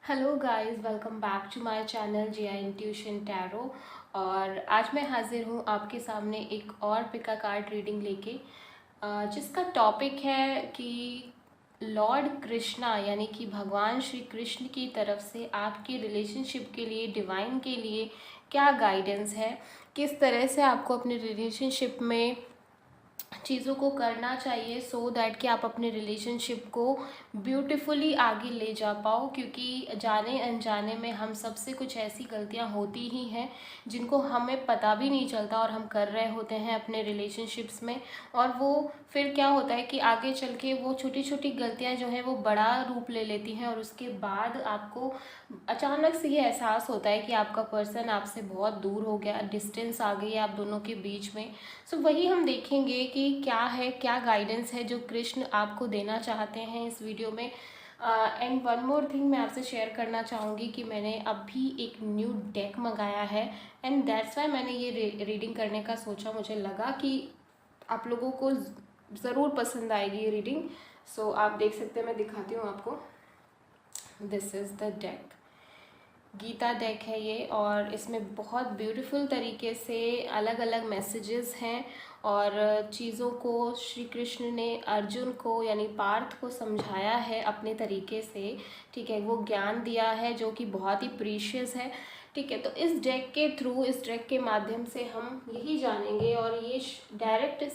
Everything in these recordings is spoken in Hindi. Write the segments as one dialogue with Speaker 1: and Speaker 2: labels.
Speaker 1: Hello guys, welcome back to my channel GI. Intuition tarot. और आज मैं हाजिर हूँ आपके सामने एक और पिका कार्ड रीडिंग लेके, जिसका टॉपिक है कि लॉर्ड कृष्णा यानी कि भगवान श्री कृष्ण की तरफ से आपके रिलेशनशिप के लिए, डिवाइन के लिए क्या गाइडेंस है, किस तरह से आपको अपने रिलेशनशिप में चीज़ों को करना चाहिए सो दैट कि आप अपने रिलेशनशिप को ब्यूटीफुली आगे ले जा पाओ। क्योंकि जाने अनजाने में हम सबसे कुछ ऐसी गलतियां होती ही हैं जिनको हमें पता भी नहीं चलता और हम कर रहे होते हैं अपने रिलेशनशिप्स में। और वो फिर क्या होता है कि आगे चल के वो छोटी छोटी गलतियां जो हैं वो बड़ा रूप ले लेती हैं और उसके बाद आपको अचानक से ये एहसास होता है कि आपका पर्सन आपसे बहुत दूर हो गया, डिस्टेंस आ गई है आप दोनों के बीच में। सो वही हम देखेंगे कि क्या है, क्या गाइडेंस है जो कृष्ण आपको देना चाहते हैं इस वीडियो में। एंड वन मोर थिंग मैं आपसे शेयर करना चाहूँगी कि मैंने अभी एक न्यू डेक मंगाया है एंड दैट्स वाई मैंने ये रीडिंग करने का सोचा। मुझे लगा कि आप लोगों को ज़रूर पसंद आएगी ये रीडिंग। सो आप देख सकते हैं, मैं दिखाती हूँ आपको। This is the deck, Gita deck है ये, और इसमें बहुत ब्यूटीफुल तरीके से अलग अलग मैसेजेस हैं और चीज़ों को श्री कृष्ण ने अर्जुन को यानी पार्थ को समझाया है अपने तरीके से। ठीक है, वो ज्ञान दिया है जो कि बहुत ही प्रीशियस है। ठीक है, तो इस डेक के थ्रू, इस डेक के माध्यम से हम यही जानेंगे, और ये डायरेक्ट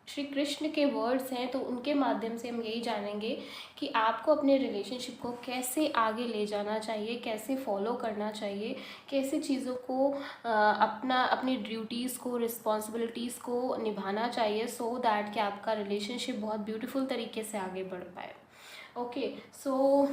Speaker 1: श्री कृष्ण के वर्ड्स हैं तो उनके माध्यम से हम यही जानेंगे कि आपको अपने रिलेशनशिप को कैसे आगे ले जाना चाहिए, कैसे फॉलो करना चाहिए, कैसे चीज़ों को अपनी ड्यूटीज़ को, रिस्पॉन्सिबिलिटीज़ को निभाना चाहिए सो दैट कि आपका रिलेशनशिप बहुत ब्यूटीफुल तरीके से आगे बढ़ पाए। Okay, so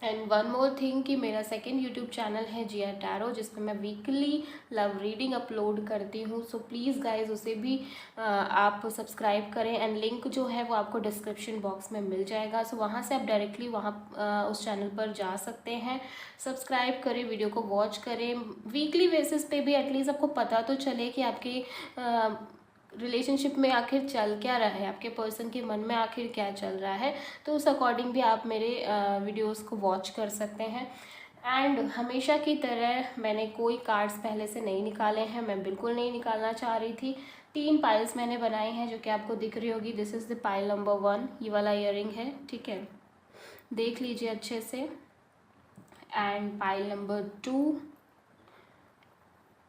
Speaker 1: and one more thing कि मेरा सेकेंड यूट्यूब चैनल है जी.आई. टैरो, जिसमें मैं वीकली लव रीडिंग अपलोड करती हूँ। सो प्लीज़ गाइज उसे भी आप सब्सक्राइब करें एंड लिंक जो है वो आपको डिस्क्रिप्शन बॉक्स में मिल जाएगा। सो वहाँ से आप डायरेक्टली वहाँ उस चैनल पर जा सकते हैं। सब्सक्राइब करें, वीडियो को वॉच करें, वीकली बेसिस पे भी एटलीस्ट आपको पता तो चले कि आपके रिलेशनशिप में आखिर चल क्या रहा है, आपके पर्सन के मन में आखिर क्या चल रहा है। तो उस अकॉर्डिंग भी आप मेरे वीडियोस को वॉच कर सकते हैं। एंड हमेशा की तरह मैंने कोई कार्ड्स पहले से नहीं निकाले हैं, मैं बिल्कुल नहीं निकालना चाह रही थी। 3 पाइल्स मैंने बनाई हैं जो कि आपको दिख रही होगी। This is the pile number 1, ये वाला ईयरिंग है। ठीक है, देख लीजिए अच्छे से। And pile number 2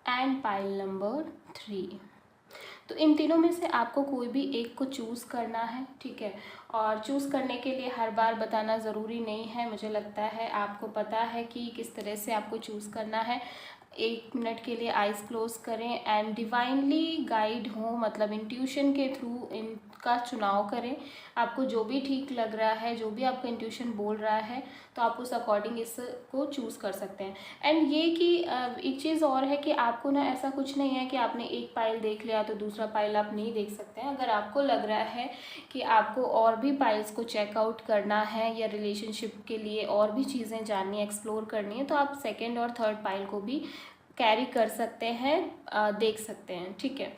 Speaker 1: and pile number 3। तो इन तीनों में से आपको कोई भी एक को चूज़ करना है। ठीक है, और चूज़ करने के लिए हर बार बताना ज़रूरी नहीं है, मुझे लगता है आपको पता है कि किस तरह से आपको चूज़ करना है। 1 मिनट के लिए आइज़ क्लोज करें एंड डिवाइनली गाइड हो, मतलब इंट्यूशन के थ्रू इनका चुनाव करें। आपको जो भी ठीक लग रहा है, जो भी आपका इंट्यूशन बोल रहा है, तो आप उस अकॉर्डिंग इसको चूज़ कर सकते हैं। एंड ये कि एक चीज़ और है कि आपको ना ऐसा कुछ नहीं है कि आपने एक पाइल देख लिया तो दूसरा पाइल आप नहीं देख सकते हैं। अगर आपको लग रहा है कि आपको और भी पाइल्स को चेकआउट करना है या रिलेशनशिप के लिए और भी चीज़ें जाननी है, एक्सप्लोर करनी है, तो आप सेकेंड और थर्ड पाइल को भी कैरी कर सकते हैं, देख सकते हैं। ठीक है,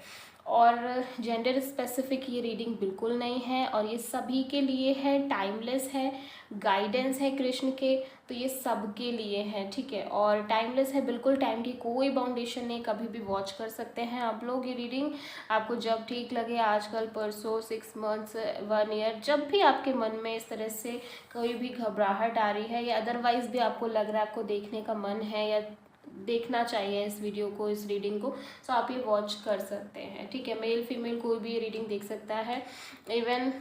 Speaker 1: और जेंडर स्पेसिफिक ये रीडिंग बिल्कुल नहीं है और ये सभी के लिए है, टाइमलेस है, गाइडेंस है कृष्ण के, तो ये सब के लिए है। ठीक है, और टाइमलेस है, बिल्कुल टाइम की कोई बाउंडेशन नहीं, कभी भी वॉच कर सकते हैं आप लोग ये रीडिंग। आपको जब ठीक लगे, आजकल, परसों, 6 मंथ्स, 1 ईयर, जब भी आपके मन में इस तरह से कोई भी घबराहट आ रही है या अदरवाइज भी आपको लग रहा है आपको देखने का मन है या देखना चाहिए इस वीडियो को, इस रीडिंग को, सो आप ये वॉच कर सकते हैं। ठीक है, मेल फीमेल कोई भी ये रीडिंग देख सकता है। इवन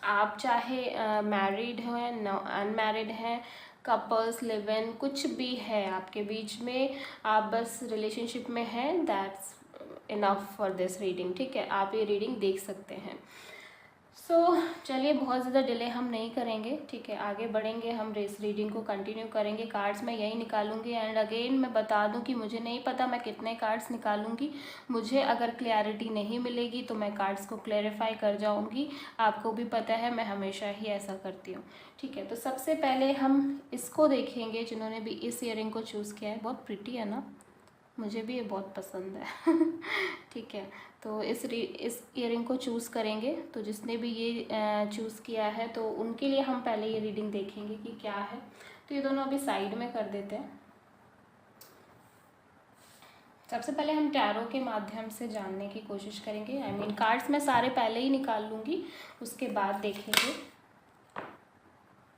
Speaker 1: आप चाहे मैरिड हैं, अनमैरिड हैं, कपल्स, लिव इन, कुछ भी है आपके बीच में, आप बस रिलेशनशिप में हैं, that's enough for this reading. ठीक है, आप ये रीडिंग देख सकते हैं। चलिए, बहुत ज़्यादा डिले हम नहीं करेंगे। ठीक है, आगे बढ़ेंगे, हम रेस रीडिंग को कंटिन्यू करेंगे। कार्ड्स मैं यही निकालूंगी एंड अगेन मैं बता दूं कि मुझे नहीं पता मैं कितने कार्ड्स निकालूंगी। मुझे अगर क्लैरिटी नहीं मिलेगी तो मैं कार्ड्स को क्लैरिफाई कर जाऊंगी। आपको भी पता है मैं हमेशा ही ऐसा करती हूँ। ठीक है, तो सबसे पहले हम इसको देखेंगे जिन्होंने भी इस ईयरिंग को चूज़ किया है। बहुत प्रिटी है ना, मुझे भी ये बहुत पसंद है। ठीक है, तो इस ईयरिंग को चूज़ करेंगे। तो जिसने भी ये चूज़ किया है तो उनके लिए हम पहले ये रीडिंग देखेंगे कि क्या है। तो ये दोनों अभी साइड में कर देते हैं। सबसे पहले हम टैरो के माध्यम से जानने की कोशिश करेंगे। आई मीन कार्ड्स मैं सारे पहले ही निकाल लूँगी, उसके बाद देखेंगे।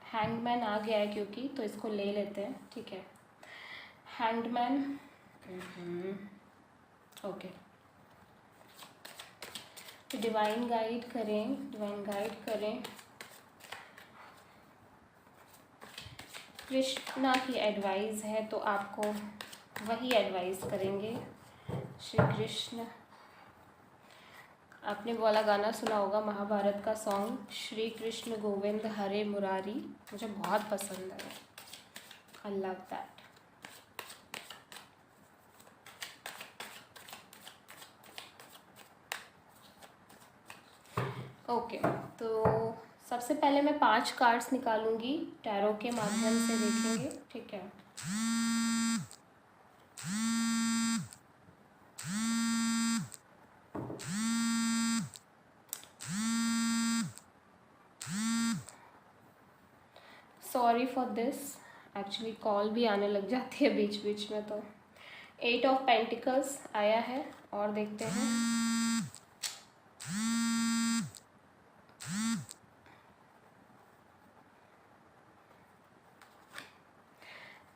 Speaker 1: हैंगमैन आ गया है क्योंकि, तो इसको ले लेते हैं, ठीक है। Hangman, okay. तो डिवाइन गाइड करें, डिवाइन गाइड करें। कृष्णा की एडवाइस है तो आपको वही एडवाइस करेंगे। श्री कृष्ण, आपने वाला गाना सुना होगा महाभारत का सॉन्ग, श्री कृष्ण गोविंद हरे मुरारी, मुझे बहुत पसंद है, आई लव दैट। ओके, तो सबसे पहले मैं 5 कार्ड्स निकालूंगी, टैरो के माध्यम से देखेंगे, ठीक है। Sorry for this, actually call भी आने लग जाती है बीच बीच में। तो 8 ऑफ पेंटिकल्स आया है, और देखते हैं।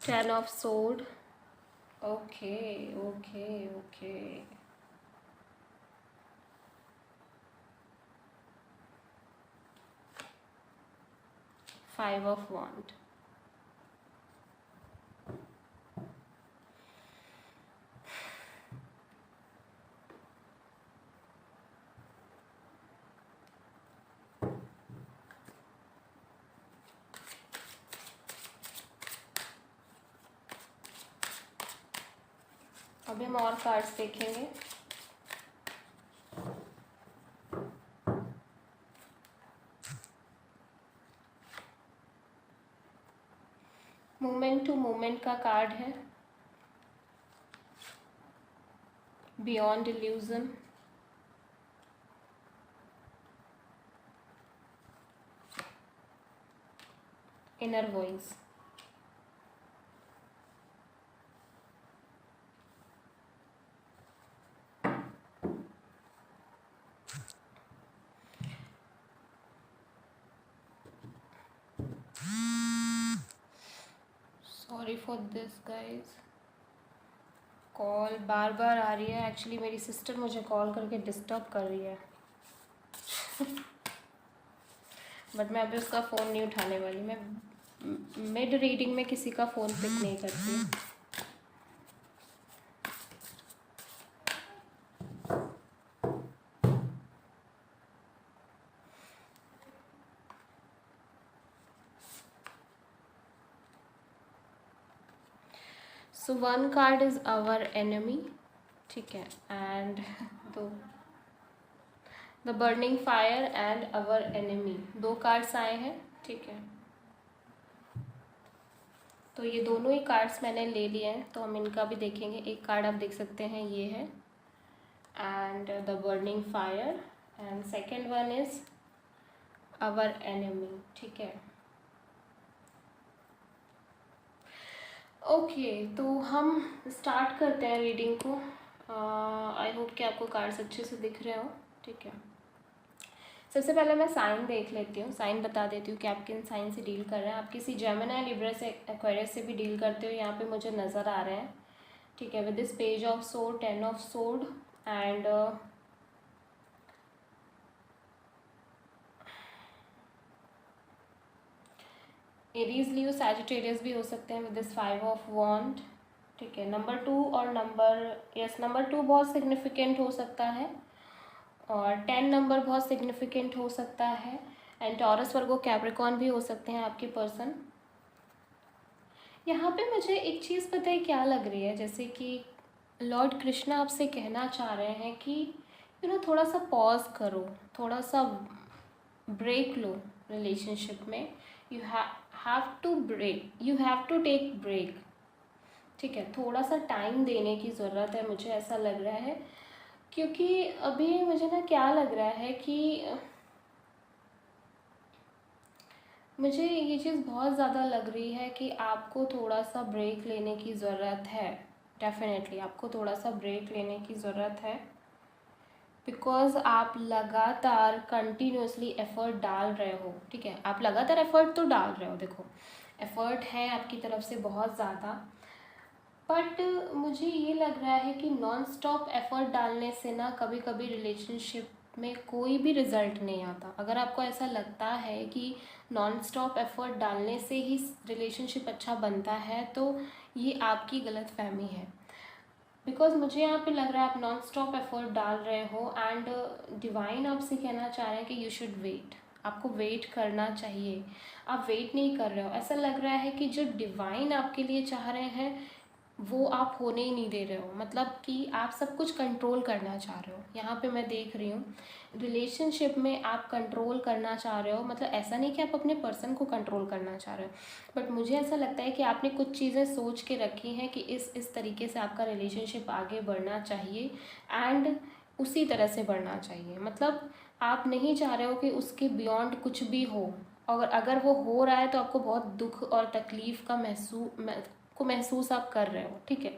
Speaker 1: 10 of sword, okay okay okay. 5 of wand, अभी हम और कार्ड्स देखेंगे। मोमेंट टू मोमेंट का कार्ड है, beyond illusion, inner voice. Sorry for this guys, call बार बार आ रही है। एक्चुअली मेरी सिस्टर मुझे कॉल करके डिस्टर्ब कर रही है बट मैं अभी उसका फ़ोन नहीं उठाने वाली। मैं मिड रीडिंग में किसी का फ़ोन पिक नहीं करती। So 1 card is our enemy, ठीक है, and the burning fire and our enemy, 2 cards आए हैं, ठीक है। तो ये दोनों ही कार्ड्स मैंने ले लिए हैं, तो हम इनका भी देखेंगे। एक कार्ड आप देख सकते हैं, ये है, and the burning fire, and second one is our enemy, ठीक है। ओके, तो हम स्टार्ट करते हैं रीडिंग को। आई होप कि आपको कार्ड्स अच्छे से दिख रहे हो, ठीक है। सबसे पहले मैं साइन देख लेती हूँ, साइन बता देती हूँ कि आप किन साइन से डील कर रहे हैं। आप किसी जेमिनी, लिब्रा से, एक्वेरियस से भी डील करते हो, यहाँ पे मुझे नज़र आ रहे हैं, ठीक है। With this page of sword, 10 of sword, and Aries, Leo, Sagittarius भी हो सकते हैं विद दिस 5 ऑफ वॉन्ड, ठीक है। नंबर 2 और नंबर 2 बहुत सिग्निफिकेंट हो सकता है, और 10 नंबर बहुत सिग्निफिकेंट हो सकता है, एंड टॉरस, वर्गो, कैप्रिकॉर्न भी हो सकते हैं आपके पर्सन। यहाँ पे मुझे एक चीज़ पता है क्या लग रही है, जैसे कि लॉर्ड कृष्णा आपसे कहना चाह रहे हैं कि थोड़ा सा पॉज करो, थोड़ा सा ब्रेक लो रिलेशनशिप में। You have to take break, ठीक है। थोड़ा सा टाइम देने की ज़रूरत है, मुझे ऐसा लग रहा है, क्योंकि अभी मुझे ना क्या लग रहा है कि मुझे ये चीज़ बहुत ज़्यादा लग रही है कि आपको थोड़ा सा ब्रेक लेने की ज़रूरत है। डेफिनेटली आपको थोड़ा सा ब्रेक लेने की ज़रूरत है, बिकॉज़ आप लगातार कंटिन्यूसली एफ़र्ट डाल रहे हो। ठीक है, आप लगातार एफ़र्ट तो डाल रहे हो, देखो एफ़र्ट है आपकी तरफ से बहुत ज़्यादा, बट मुझे ये लग रहा है कि नॉन स्टॉप एफ़र्ट डालने से ना कभी कभी रिलेशनशिप में कोई भी रिज़ल्ट नहीं आता। अगर आपको ऐसा लगता है कि नॉन स्टॉप एफ़र्ट डालने से ही रिलेशनशिप अच्छा बनता है, तो ये आपकी गलत फहमी है। बिकॉज मुझे यहाँ पे लग रहा है आप नॉन स्टॉप एफर्ट डाल रहे हो, एंड डिवाइन आपसे कहना चाह रहे हैं कि यू शुड वेट। आपको वेट करना चाहिए, आप वेट नहीं कर रहे हो। ऐसा लग रहा है कि जो डिवाइन आपके लिए चाह रहे हैं वो आप होने ही नहीं दे रहे हो। मतलब कि आप सब कुछ कंट्रोल करना चाह रहे हो। यहाँ पे मैं देख रही हूँ रिलेशनशिप में आप कंट्रोल करना चाह रहे हो। मतलब ऐसा नहीं कि आप अपने पर्सन को कंट्रोल करना चाह रहे हो, बट मुझे ऐसा लगता है कि आपने कुछ चीज़ें सोच के रखी हैं कि इस तरीके से आपका रिलेशनशिप आगे बढ़ना चाहिए, एंड उसी तरह से बढ़ना चाहिए। मतलब आप नहीं चाह रहे हो कि उसके बियॉन्ड कुछ भी हो, और अगर वो हो रहा है तो आपको बहुत दुख और तकलीफ़ का महसूस आप कर रहे हो। ठीक है,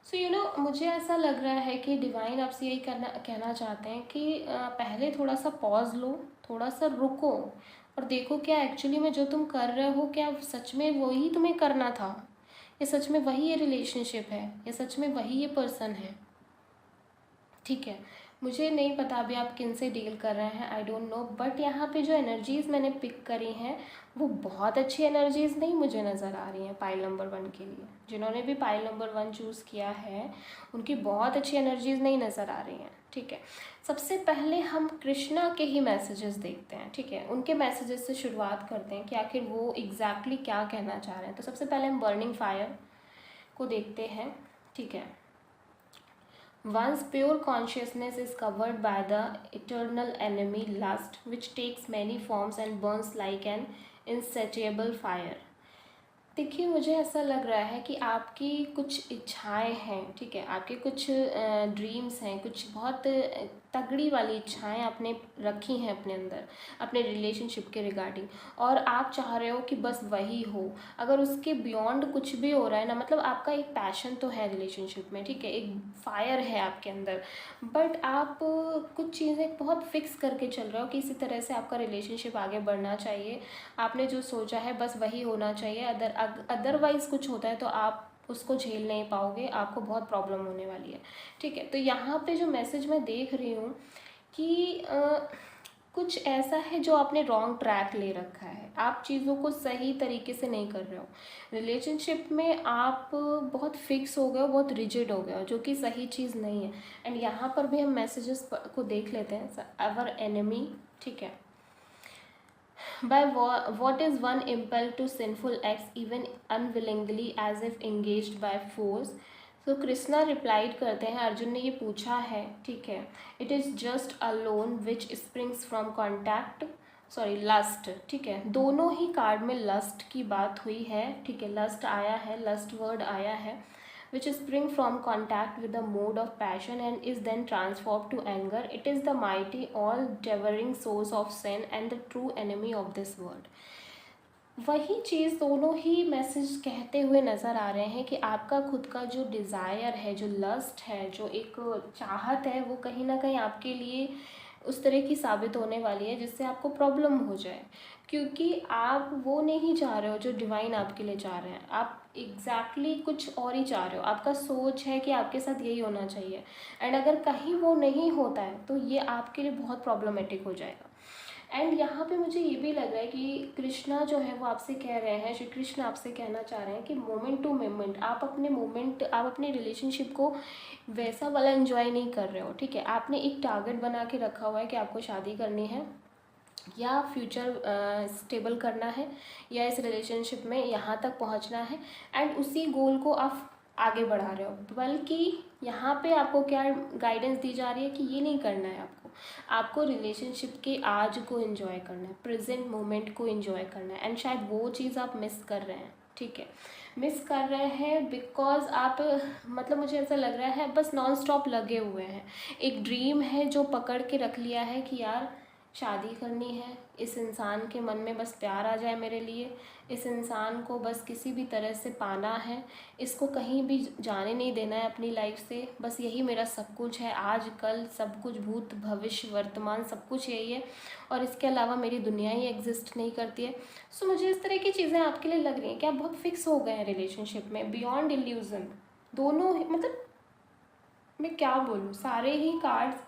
Speaker 1: सो मुझे ऐसा लग रहा है कि डिवाइन आपसे यही कहना चाहते हैं कि पहले थोड़ा सा पॉज लो, थोड़ा सा रुको और देखो क्या एक्चुअली में जो तुम कर रहे हो क्या सच में वही तुम्हें करना था, या सच में वही ये रिलेशनशिप है, या सच में वही ये पर्सन है। ठीक है, मुझे नहीं पता अभी आप किन से डील कर रहे हैं, आई डोंट नो, बट यहाँ पे जो एनर्जीज़ मैंने पिक करी हैं वो बहुत अच्छी एनर्जीज़ नहीं मुझे नज़र आ रही हैं पाइल नंबर 1 के लिए। जिन्होंने भी पाइल नंबर 1 चूज़ किया है उनकी बहुत अच्छी एनर्जीज़ नहीं नज़र आ रही हैं। ठीक है, सबसे पहले हम कृष्णा के ही मैसेजेस देखते हैं। ठीक है, उनके मैसेजेस से शुरुआत करते हैं कि आखिर वो एग्जैक्टली क्या कहना चाह रहे हैं। तो सबसे पहले हम बर्निंग फायर को देखते हैं। ठीक है, One's pure consciousness is covered by the eternal enemy lust, which takes many forms and burns like an insatiable fire. देखिए, मुझे ऐसा लग रहा है कि आपकी कुछ इच्छाएं हैं। ठीक है, आपके कुछ ड्रीम्स हैं, कुछ बहुत तगड़ी वाली इच्छाएं आपने रखी हैं अपने अंदर, अपने रिलेशनशिप के रिगार्डिंग, और आप चाह रहे हो कि बस वही हो। अगर उसके बियॉन्ड कुछ भी हो रहा है ना, मतलब आपका एक पैशन तो है रिलेशनशिप में। ठीक है, एक फायर है आपके अंदर, बट आप कुछ चीज़ें बहुत फिक्स करके चल रहे हो कि इसी तरह से आपका रिलेशनशिप आगे बढ़ना चाहिए। आपने जो सोचा है बस वही होना चाहिए, अदरवाइज़ कुछ होता है तो आप उसको झेल नहीं पाओगे, आपको बहुत प्रॉब्लम होने वाली है। ठीक है, तो यहाँ पे जो मैसेज मैं देख रही हूँ कि कुछ ऐसा है जो आपने रॉन्ग ट्रैक ले रखा है, आप चीज़ों को सही तरीके से नहीं कर रहे हो। रिलेशनशिप में आप बहुत फिक्स हो गए हो, बहुत रिजिड हो गए हो, जो कि सही चीज़ नहीं है। एंड यहाँ पर भी हम मैसेजेस को देख लेते हैं। अवर एनिमी, ठीक है, by what is one impelled to sinful acts even unwillingly as if engaged by force? तो कृष्णा रिप्लाइड करते हैं, अर्जुन ने ये पूछा है। ठीक है, it is just a lone which springs from contact, sorry lust. ठीक है, दोनों ही कार्ड में लस्ट की बात हुई है। ठीक है, लस्ट आया है, लस्ट वर्ड आया है, which spring from contact with the mode of passion and is then transformed to anger. It is the mighty, all-devouring source of sin and the true enemy of this world. वही चीज़ दोनों ही मैसेज कहते हुए नज़र आ रहे हैं कि आपका खुद का जो डिज़ायर है, जो लस्ट है, जो एक चाहत है, वो कहीं ना कहीं आपके लिए उस तरह की साबित होने वाली है जिससे आपको प्रॉब्लम हो जाए, क्योंकि आप वो नहीं चाह रहे हो जो डिवाइन आपके लिए चाह रहे हैं। आप एग्जैक्टली कुछ और ही चाह रहे हो, आपका सोच है कि आपके साथ यही होना चाहिए, एंड अगर कहीं वो नहीं होता है तो ये आपके लिए बहुत प्रॉब्लमेटिक हो जाएगा। एंड यहाँ पे मुझे ये भी लग रहा है कि कृष्णा जो है वो आपसे कह रहे हैं, श्री कृष्ण आपसे कहना चाह रहे हैं कि मोमेंट टू मोमेंट आप अपने रिलेशनशिप को वैसा वाला एंजॉय नहीं कर रहे हो। ठीक है, आपने एक टारगेट बना के रखा हुआ है कि आपको शादी करनी है या फ्यूचर स्टेबल करना है या इस रिलेशनशिप में यहाँ तक पहुँचना है, एंड उसी गोल को आप आगे बढ़ा रहे हो। बल्कि यहाँ पे आपको क्या गाइडेंस दी जा रही है कि ये नहीं करना है, आपको रिलेशनशिप के आज को एंजॉय करना है, प्रेजेंट मोमेंट को एंजॉय करना है, एंड शायद वो चीज़ आप मिस कर रहे हैं। ठीक है, मिस कर रहे हैं बिकॉज आप, मतलब मुझे ऐसा लग रहा है बस नॉन स्टॉप लगे हुए हैं। एक ड्रीम है जो पकड़ के रख लिया है कि यार शादी करनी है, इस इंसान के मन में बस प्यार आ जाए मेरे लिए, इस इंसान को बस किसी भी तरह से पाना है, इसको कहीं भी जाने नहीं देना है अपनी लाइफ से, बस यही मेरा सब कुछ है, आज कल सब कुछ, भूत भविष्य वर्तमान सब कुछ यही है, और इसके अलावा मेरी दुनिया ही एग्जिस्ट नहीं करती है। सो मुझे इस तरह की चीज़ें आपके लिए लग रही हैं कि आप बहुत फिक्स हो गए हैं रिलेशनशिप में, बियॉन्ड इल्यूज़न। दोनों मतलब मैं क्या बोलूँ, सारे ही कार्ड्स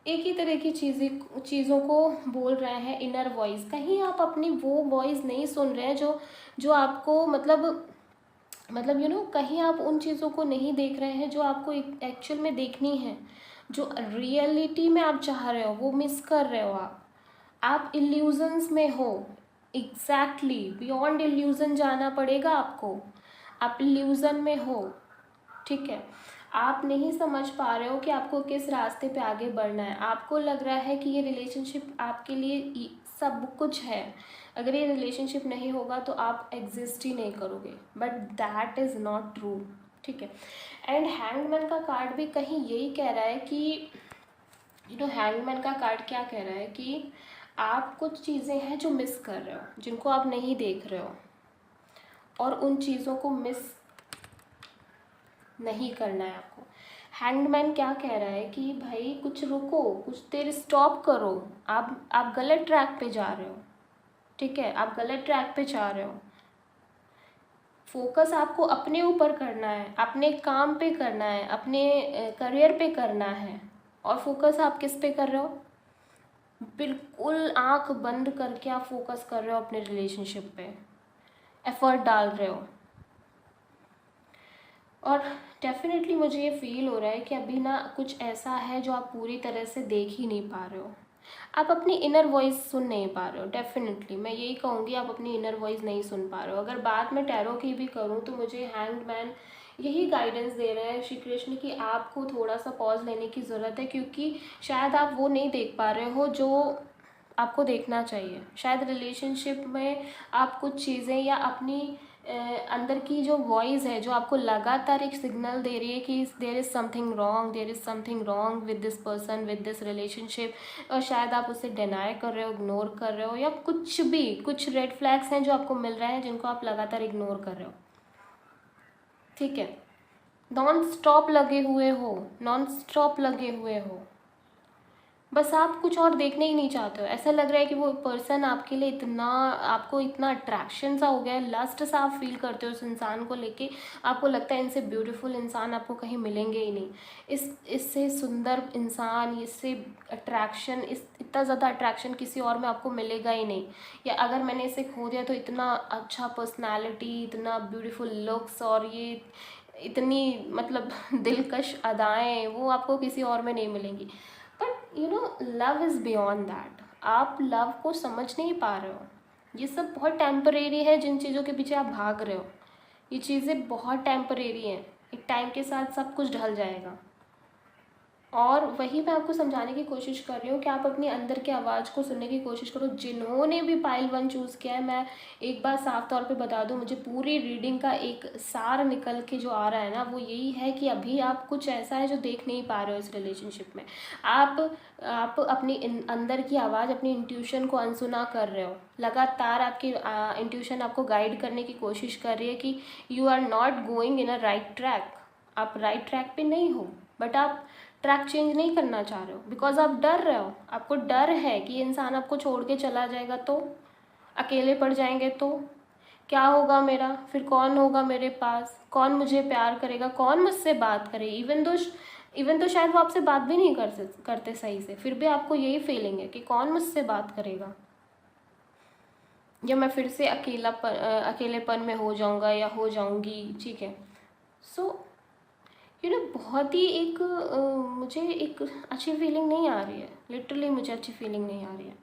Speaker 1: एक ही तरह की चीज़ों को बोल रहे हैं। इनर वॉइस, कहीं आप अपनी वो वॉइस नहीं सुन रहे हैं जो जो आपको मतलब कहीं आप उन चीज़ों को नहीं देख रहे हैं जो आपको एक्चुअल में देखनी है, जो रियलिटी में आप चाह रहे हो वो मिस कर रहे हो आप इल्यूजन्स में हो। एग्जैक्टली बियॉन्ड इल्यूजन जाना पड़ेगा आपको, आप इल्यूजन में हो, ठीक है। आप नहीं समझ पा रहे हो कि आपको किस रास्ते पे आगे बढ़ना है। आपको लग रहा है कि ये रिलेशनशिप आपके लिए सब कुछ है, अगर ये रिलेशनशिप नहीं होगा तो आप एग्जिस्ट ही नहीं करोगे, but that is not true, ठीक है। एंड हैंगमैन का कार्ड भी कहीं यही कह रहा है कि हैंगमैन का कार्ड क्या कह रहा है कि आप कुछ चीज़ें हैं जो मिस कर रहे हो, जिनको आप नहीं देख रहे हो, और उन चीज़ों को मिस नहीं करना है आपको। हैंगमैन क्या कह रहा है कि भाई कुछ रुको, कुछ देर स्टॉप करो, आप गलत ट्रैक पे जा रहे हो, ठीक है, आप गलत ट्रैक पे जा रहे हो। फोकस आपको अपने ऊपर करना है, अपने काम पे करना है, अपने करियर पे करना है। और फोकस आप किस पे कर रहे हो? बिल्कुल आंख बंद करके आप फोकस कर रहे हो अपने रिलेशनशिप पे, एफर्ट डाल रहे हो। और डेफिनेटली मुझे ये फील हो रहा है कि अभी ना कुछ ऐसा है जो आप पूरी तरह से देख ही नहीं पा रहे हो, आप अपनी इनर वॉइस सुन नहीं पा रहे हो। डेफिनेटली मैं यही कहूँगी, आप अपनी इनर वॉइस नहीं सुन पा रहे हो। अगर बात मैं टैरो की भी करूँ तो मुझे हैंग्ड मैन यही गाइडेंस दे रहे हैं श्री कृष्ण कि आपको थोड़ा सा पॉज लेने की ज़रूरत है, क्योंकि शायद आप वो नहीं देख पा रहे हो जो आपको देखना चाहिए। शायद रिलेशनशिप में आप कुछ चीज़ें या अपनी अंदर की जो वॉइस है जो आपको लगातार एक सिग्नल दे रही है कि there is something wrong, there is something wrong with this person, with this relationship, और शायद आप उसे डिनाई कर रहे हो, इग्नोर कर रहे हो, या कुछ भी, कुछ रेड फ्लैग्स हैं जो आपको मिल रहे हैं जिनको आप लगातार इग्नोर कर रहे हो, ठीक है। नॉन स्टॉप लगे हुए हो, नॉन स्टॉप लगे हुए हो, बस आप कुछ और देखने ही नहीं चाहते हो। ऐसा लग रहा है कि वो पर्सन आपके लिए इतना, आपको इतना अट्रैक्शन सा हो गया है, लस्ट सा आप फील करते हो उस इंसान को लेके। आपको लगता है इनसे ब्यूटीफुल इंसान आपको कहीं मिलेंगे ही नहीं, इससे सुंदर इंसान, इससे अट्रैक्शन, इस इतना ज़्यादा अट्रैक्शन किसी और में आपको मिलेगा ही नहीं। या अगर मैंने इसे खो दिया तो इतना अच्छा पर्सनैलिटी, इतना ब्यूटीफुल लुक्स, और ये इतनी मतलब दिलकश अदाएँ, वो आपको किसी और में नहीं मिलेंगी। But love is beyond that. आप लव को समझ नहीं पा रहे हो। ये सब बहुत टेम्परेरी है, जिन चीज़ों के पीछे आप भाग रहे हो, ये चीज़ें बहुत टेम्परेरी हैं, एक टाइम के साथ सब कुछ ढल जाएगा। और वही मैं आपको समझाने की कोशिश कर रही हूँ कि आप अपनी अंदर की आवाज़ को सुनने की कोशिश करो। जिन्होंने भी पाइल 1 चूज़ किया है, मैं एक बार साफ तौर पे बता दूँ, मुझे पूरी रीडिंग का एक सार निकल के जो आ रहा है ना, वो यही है कि अभी आप कुछ ऐसा है जो देख नहीं पा रहे हो इस रिलेशनशिप में। आप अपनी अंदर की आवाज़, अपनी इंट्यूशन को अनसुना कर रहे हो। लगातार आपकी इंट्यूशन आपको गाइड करने की कोशिश कर रही है कि you are not going in a right track, आप राइट ट्रैक पे नहीं हो, बट आप ट्रैक चेंज नहीं करना चाह रहे हो बिकॉज आप डर रहे हो। आपको डर है कि ये इंसान आपको छोड़ के चला जाएगा तो, अकेले पड़ जाएंगे तो क्या होगा मेरा, फिर कौन होगा मेरे पास, कौन मुझे प्यार करेगा, कौन मुझसे बात करे। इवन तो शायद वो आपसे बात भी नहीं करते सही से, फिर भी आपको यही फीलिंग है कि कौन मुझसे बात करेगा, या मैं फिर से अकेलेपन में हो जाऊंगा या हो जाऊंगी, ठीक है। सो बहुत ही एक मुझे एक अच्छी फीलिंग नहीं आ रही है, लिटरली मुझे अच्छी फीलिंग नहीं आ रही है।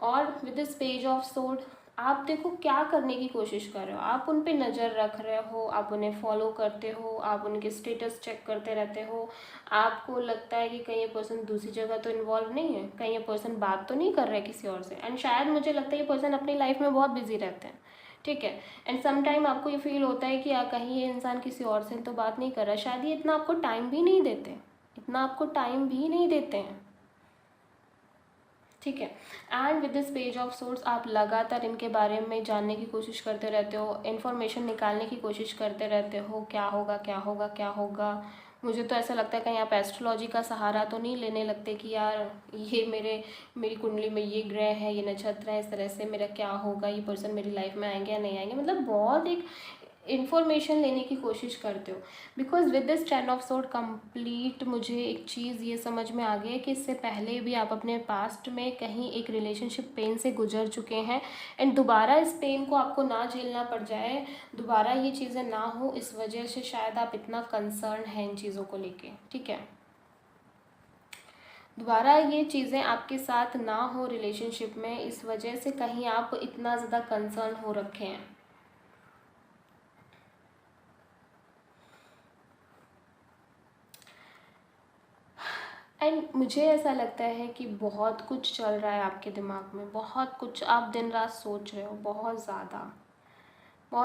Speaker 1: और with this page of sword, आप देखो क्या करने की कोशिश कर रहे हो। आप उन पे नज़र रख रहे हो, आप उन्हें फॉलो करते हो, आप उनके स्टेटस चेक करते रहते हो। आपको लगता है कि कहीं ये पर्सन दूसरी जगह तो इन्वॉल्व नहीं है, कहीं ये पर्सन बात तो नहीं कर रहा है किसी और से। एंड शायद मुझे लगता है ये पर्सन अपनी लाइफ में बहुत बिजी रहते हैं, ठीक है। एंड सम टाइम आपको ये फील होता है कि कहीं ये इंसान किसी और से तो बात नहीं कर रहा है, शायद ये इतना आपको टाइम भी नहीं देते, इतना आपको टाइम भी नहीं देते हैं। ठीक है। And with this page of source आप लगातार इनके बारे में जानने की कोशिश करते रहते हो, इन्फॉर्मेशन निकालने की कोशिश करते रहते हो, क्या होगा क्या होगा क्या होगा। मुझे तो ऐसा लगता है कहीं आप एस्ट्रोलॉजी का सहारा तो नहीं लेने लगते कि यार ये मेरी कुंडली में ये ग्रह है, ये नक्षत्र है, इस तरह से मेरा क्या होगा, ये पर्सन मेरी लाइफ में आएंगे या नहीं आएंगे। मतलब बहुत एक इन्फॉर्मेशन लेने की कोशिश करते हो। Because with this ten of sword complete मुझे एक चीज़ ये समझ में आ गई है कि इससे पहले भी आप अपने पास्ट में कहीं एक रिलेशनशिप पेन से गुजर चुके हैं, एंड दोबारा इस पेन को आपको ना झेलना पड़ जाए, दोबारा ये चीज़ें ना हो, इस वजह से शायद आप इतना कंसर्न हैं इन चीज़ों को लेके। ठीक है, दोबारा ये चीज़ें आपके साथ ना हो रिलेशनशिप में, इस वजह से कहीं आप इतना ज़्यादा कंसर्न हो रखे हैं। एंड मुझे ऐसा लगता है कि बहुत कुछ चल रहा है आपके दिमाग में, बहुत कुछ आप दिन रात सोच रहे हो, बहुत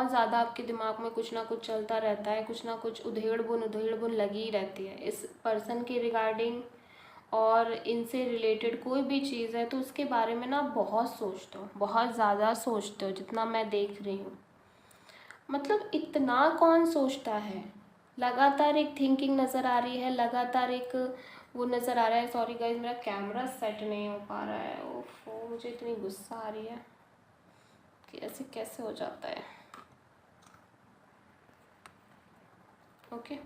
Speaker 1: ज़्यादा आपके दिमाग में कुछ ना कुछ चलता रहता है, कुछ ना कुछ उधेड़ बुन लगी ही रहती है इस पर्सन के रिगार्डिंग, और इनसे रिलेटेड कोई भी चीज़ है तो उसके बारे में ना बहुत सोचते हो, बहुत ज़्यादा सोचते हो, जितना मैं देख रही हूँ। मतलब इतना कौन सोचता है, लगातार एक थिंकिंग नज़र आ रही है, लगातार एक वो नज़र आ रहा है। सॉरी गाइज, मेरा कैमरा सेट नहीं हो पा रहा है, ओफो मुझे इतनी गुस्सा आ रही है कि ऐसे कैसे हो जाता है। ओके,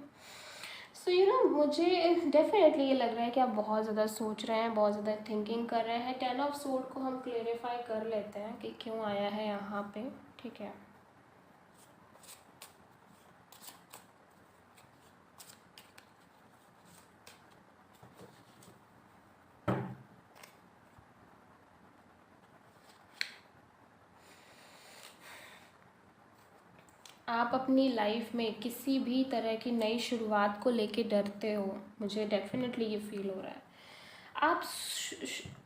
Speaker 1: सो यू नो मुझे डेफिनेटली ये लग रहा है कि आप बहुत ज़्यादा सोच रहे हैं, बहुत ज़्यादा थिंकिंग कर रहे हैं। टेन ऑफ सोर्ड को हम क्लेरिफाई कर लेते हैं कि क्यों आया है यहाँ पे। ठीक है, आप अपनी लाइफ में किसी भी तरह की नई शुरुआत को लेके डरते हो, मुझे डेफिनेटली ये फील हो रहा है। आप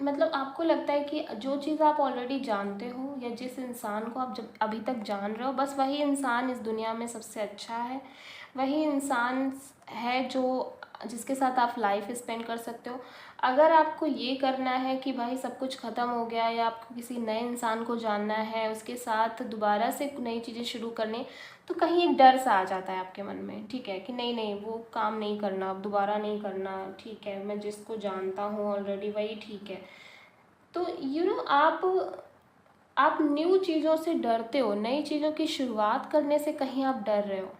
Speaker 1: मतलब आपको लगता है कि जो चीज़ आप ऑलरेडी जानते हो, या जिस इंसान को आप जब अभी तक जान रहे हो, बस वही इंसान इस दुनिया में सबसे अच्छा है, वही इंसान है जो जिसके साथ आप लाइफ स्पेंड कर सकते हो। अगर आपको ये करना है कि भाई सब कुछ ख़त्म हो गया, या आपको किसी नए इंसान को जानना है, उसके साथ दोबारा से नई चीज़ें शुरू करनी, तो कहीं एक डर सा आ जाता है आपके मन में। ठीक है, कि नहीं नहीं वो काम नहीं करना, अब दोबारा नहीं करना, ठीक है मैं जिसको जानता हूँ ऑलरेडी वही ठीक है। तो यू नो आप न्यू चीज़ों से डरते हो, नई चीज़ों की शुरुआत करने से कहीं आप डर रहे हो।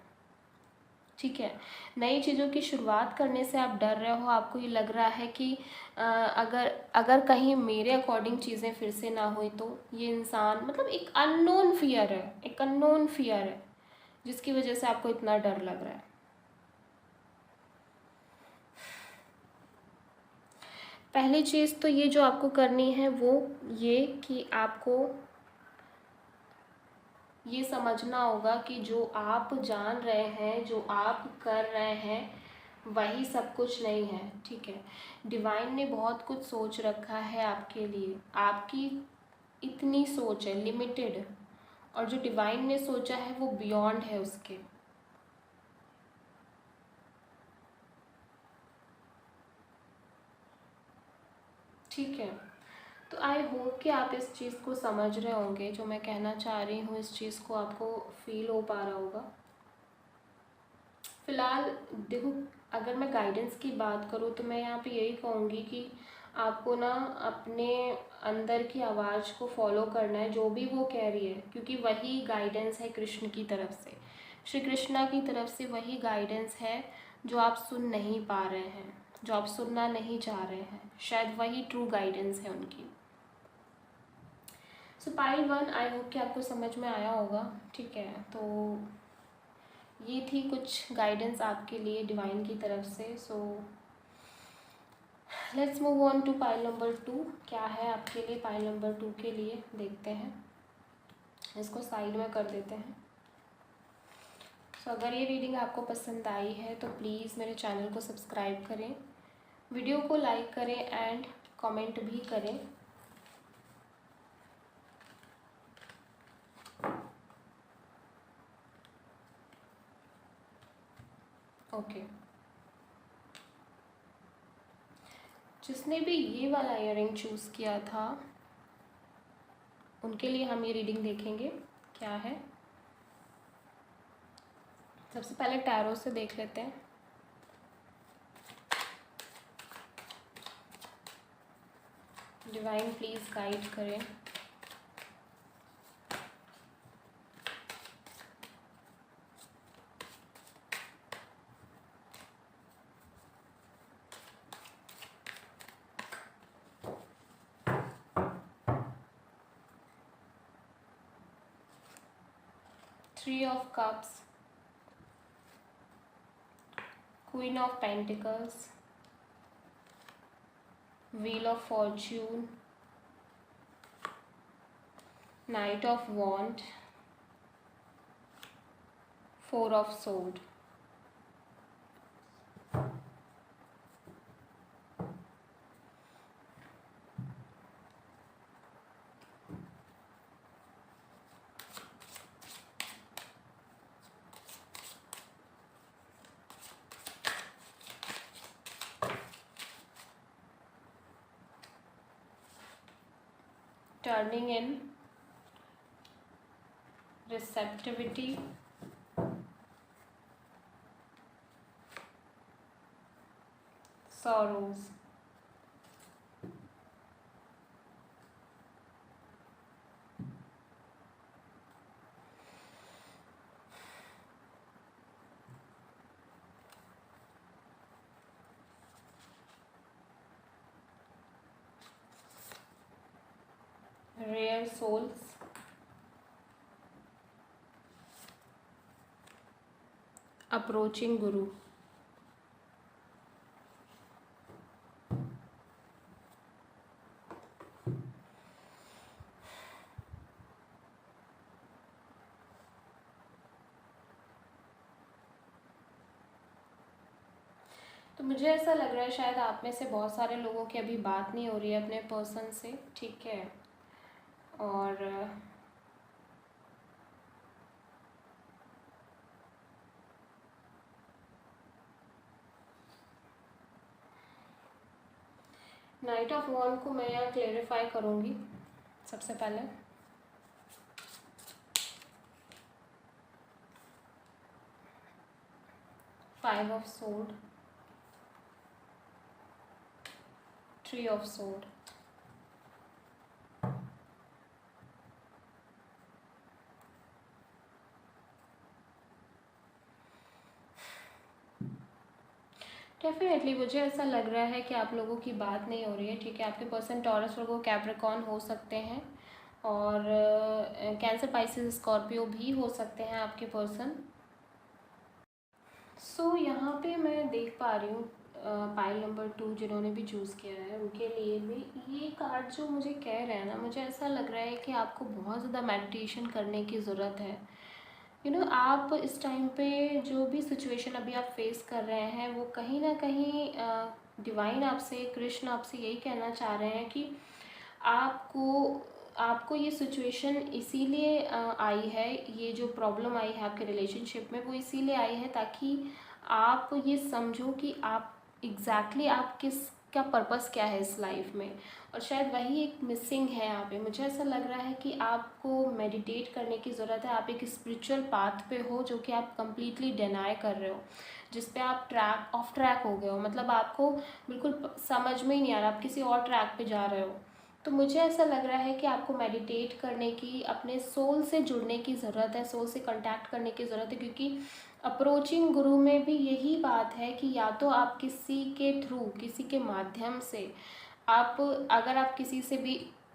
Speaker 1: ठीक है, नई चीज़ों की शुरुआत करने से आप डर रहे हो। आपको ये लग रहा है कि अगर अगर कहीं मेरे अकॉर्डिंग चीज़ें फिर से ना हुई तो ये इंसान, मतलब एक अननोन फियर है, एक अननोन फियर है जिसकी वजह से आपको इतना डर लग रहा है। पहली चीज़ तो ये जो आपको करनी है वो ये कि आपको ये समझना होगा कि जो आप जान रहे हैं, जो आप कर रहे हैं, वही सब कुछ नहीं है। ठीक है, डिवाइन ने बहुत कुछ सोच रखा है आपके लिए, आपकी इतनी सोच है लिमिटेड, और जो डिवाइन ने सोचा है वो बियॉन्ड है उसके। ठीक है, तो आई होप कि आप इस चीज़ को समझ रहे होंगे, जो मैं कहना चाह रही हूँ इस चीज़ को आपको फील हो पा रहा होगा। फ़िलहाल देखो, अगर मैं गाइडेंस की बात करूँ तो मैं यहाँ पे यही कहूँगी कि आपको ना अपने अंदर की आवाज़ को फॉलो करना है, जो भी वो कह रही है, क्योंकि वही गाइडेंस है कृष्ण की तरफ से, श्री कृष्णा की तरफ से वही गाइडेंस है जो आप सुन नहीं पा रहे हैं, जो आप सुनना नहीं चाह रहे हैं, शायद वही ट्रू गाइडेंस है उनकी। सो पाइल वन, आई होप कि आपको समझ में आया होगा। ठीक है, तो ये थी कुछ गाइडेंस आपके लिए डिवाइन की तरफ से। So let's move on to pile number 2। क्या है आपके लिए पाइल नंबर 2 के लिए, देखते हैं। इसको साइड में कर देते हैं। सो अगर ये रीडिंग आपको पसंद आई है तो प्लीज़ मेरे चैनल को सब्सक्राइब करें, वीडियो को लाइक करें एंड कमेंट भी करें। ओके, जिसने भी ये वाला इयररिंग चूज़ किया था उनके लिए हम ये रीडिंग देखेंगे क्या है। सबसे पहले टैरो से देख लेते हैं। डिवाइन प्लीज़ गाइड करें। Three of Cups, Queen of Pentacles, Wheel of Fortune, Knight of Wands, Four of Swords. Turning in, receptivity, sorrows. Rare souls, approaching guru. तो मुझे ऐसा लग रहा है शायद आप में से बहुत सारे लोगों की अभी बात नहीं हो रही है अपने पर्सन से, ठीक है। और नाइट ऑफ वॉन्ड को मैं यहाँ क्लेरिफाई करूँगी सबसे पहले। Five of sword, three of sword, definitely मुझे ऐसा लग रहा है कि आप लोगों की बात नहीं हो रही है, ठीक है। आपके पर्सन टॉरस वर्गो कैप्रिकॉर्न हो सकते हैं और कैंसर पाइसेस स्कॉर्पियो भी हो सकते हैं आपके पर्सन। सो यहाँ पे मैं देख पा रही हूँ पाइल नंबर 2 जिन्होंने भी चूज़ किया है उनके लिए भी ये कार्ड जो मुझे कह रहे हैं ना, मुझे ऐसा लग रहा है कि आपको बहुत ज़्यादा मेडिटेशन करने की ज़रूरत है। आप इस टाइम पे जो भी सिचुएशन अभी आप फेस कर रहे हैं वो कहीं ना कहीं डिवाइन आपसे, कृष्ण आपसे यही कहना चाह रहे हैं कि आपको आपको ये सिचुएशन इसीलिए आई है, ये जो प्रॉब्लम आई है आपके रिलेशनशिप में वो इसीलिए आई है ताकि आप ये समझो कि आप एग्जैक्टली आप क्या पर्पस क्या है इस लाइफ में। और शायद वही एक मिसिंग है यहाँ पे। मुझे ऐसा लग रहा है कि आपको मेडिटेट करने की ज़रूरत है। आप एक स्पिरिचुअल पाथ पे हो जो कि आप कंप्लीटली डिनाई कर रहे हो, जिस पे आप ऑफ ट्रैक हो गए हो, मतलब आपको बिल्कुल समझ में ही नहीं आ रहा, आप किसी और ट्रैक पे जा रहे हो। तो मुझे ऐसा लग रहा है कि आपको मेडिटेट करने की, अपने सोल से जुड़ने की ज़रूरत है, सोल से कांटेक्ट करने की ज़रूरत है, क्योंकि अप्रोचिंग गुरु में भी यही बात है कि या तो आप किसी के थ्रू, किसी के माध्यम से आप, अगर आप किसी से भी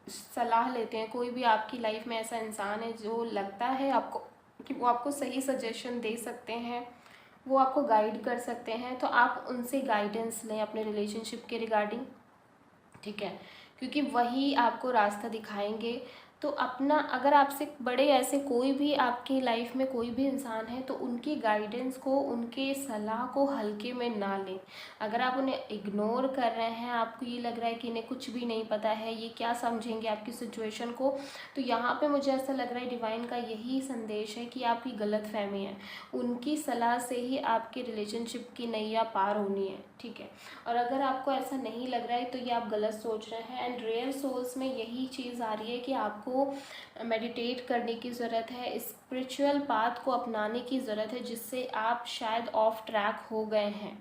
Speaker 1: सलाह लेते हैं, कोई भी आपकी लाइफ में ऐसा इंसान है जो लगता है आपको कि वो आपको सही सजेशन दे सकते हैं, वो आपको गाइड कर सकते हैं, तो आप उनसे गाइडेंस लें अपने रिलेशनशिप के रिगार्डिंग, ठीक है, क्योंकि वही आपको रास्ता दिखाएंगे। तो अपना, अगर आपसे बड़े ऐसे कोई भी आपकी लाइफ में कोई भी इंसान है तो उनकी गाइडेंस को, उनके सलाह को हल्के में ना लें। अगर आप उन्हें इग्नोर कर रहे हैं, आपको ये लग रहा है कि इन्हें कुछ भी नहीं पता है, ये क्या समझेंगे आपकी सिचुएशन को, तो यहाँ पे मुझे ऐसा लग रहा है डिवाइन का यही संदेश है कि आपकी गलतफहमी है। उनकी सलाह से ही आपके रिलेशनशिप की नैया पार होनी है, ठीक है। और अगर आपको ऐसा नहीं लग रहा है तो ये आप गलत सोच रहे हैं। एंड रेयर सोल्स में यही चीज़ आ रही है कि आपको मेडिटेट करने की ज़रूरत है, स्पिरिचुअल पाथ को अपनाने की ज़रूरत है, जिससे आप शायद ऑफ ट्रैक हो गए हैं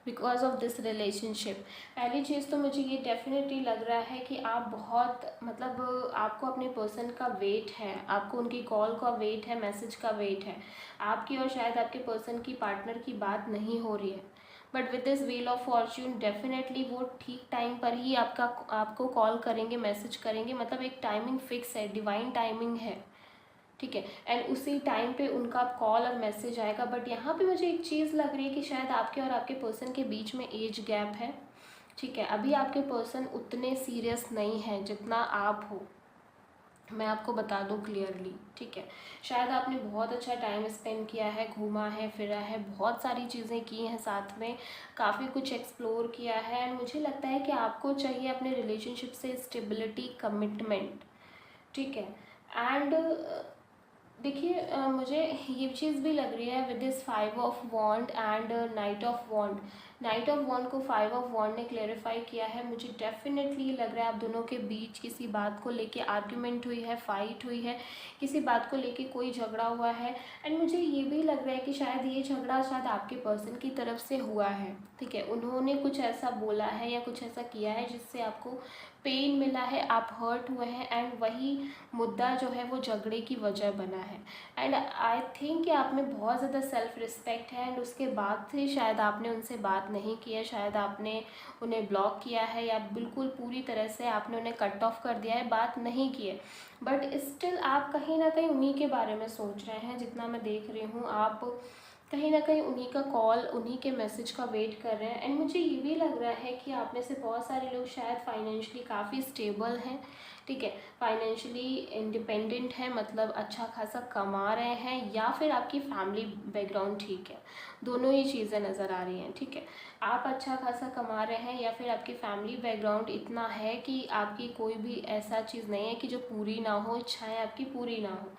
Speaker 1: बिकॉज ऑफ दिस रिलेशनशिप। पहली चीज़ तो मुझे ये डेफिनेटली लग रहा है कि आप बहुत, मतलब आपको अपने पर्सन का वेट है, आपको उनकी कॉल का वेट है, मैसेज का वेट है आपकी, और शायद आपके पर्सन की, पार्टनर की बात नहीं हो रही है। But with this wheel of Fortune definitely वो ठीक टाइम पर ही आपको कॉल करेंगे, मैसेज करेंगे, मतलब एक टाइमिंग फिक्स है, डिवाइन टाइमिंग है, ठीक है। एंड उसी टाइम पे उनका कॉल और मैसेज आएगा। बट यहाँ पे मुझे एक चीज़ लग रही है कि शायद आपके और आपके पर्सन के बीच में एज गैप है, ठीक है। अभी आपके पर्सन उतने सीरियस नहीं है जितना आप हो, मैं आपको बता दूं क्लियरली, ठीक है। शायद आपने बहुत अच्छा टाइम स्पेंड किया है, घूमा है, फिरा है, बहुत सारी चीज़ें की हैं साथ में, काफ़ी कुछ एक्सप्लोर किया है। एंड मुझे लगता है कि आपको चाहिए अपने रिलेशनशिप से स्टेबिलिटी, कमिटमेंट, ठीक है। एंड देखिए मुझे ये चीज़ भी लग रही है with this 5 of wand and knight of wand. Knight of wand को 5 ऑफ वॉन्ड ने क्लेरिफाई किया है। मुझे डेफिनेटली लग रहा है आप दोनों के बीच किसी बात को लेके आर्ग्यूमेंट हुई है, फाइट हुई है, किसी बात को लेके कोई झगड़ा हुआ है। एंड मुझे ये भी लग रहा है कि शायद ये झगड़ा शायद आपके पर्सन की तरफ से हुआ है, ठीक है। उन्होंने कुछ ऐसा बोला है या कुछ ऐसा किया है जिससे आपको पेन मिला है, आप हर्ट हुए हैं, एंड वही मुद्दा जो है वो झगड़े की वजह बना है। एंड आई थिंक कि आप में बहुत ज़्यादा सेल्फ रिस्पेक्ट है, एंड उसके बाद से शायद आपने उनसे बात नहीं की है, शायद आपने उन्हें ब्लॉक किया है, या बिल्कुल पूरी तरह से आपने उन्हें कट ऑफ कर दिया है, बात नहीं की है। बट स्टिल आप कहीं ना कहीं उन्हीं के बारे में सोच रहे हैं, जितना मैं देख रही हूँ आप कहीं ना कहीं उन्हीं का कॉल, उन्हीं के मैसेज का वेट कर रहे हैं। एंड मुझे ये भी लग रहा है कि आप में से बहुत सारे लोग शायद फाइनेंशियली काफ़ी स्टेबल हैं, ठीक है, फाइनेंशियली इंडिपेंडेंट है, मतलब अच्छा खासा कमा रहे हैं, या फिर आपकी फैमिली बैकग्राउंड ठीक है, दोनों ही चीज़ें नज़र आ रही हैं, ठीक है। आप अच्छा खासा कमा रहे हैं, या फिर आपकी फैमिली बैकग्राउंड इतना है कि आपकी कोई भी ऐसा चीज़ नहीं है कि जो पूरी ना हो, इच्छाएं आपकी पूरी ना हो।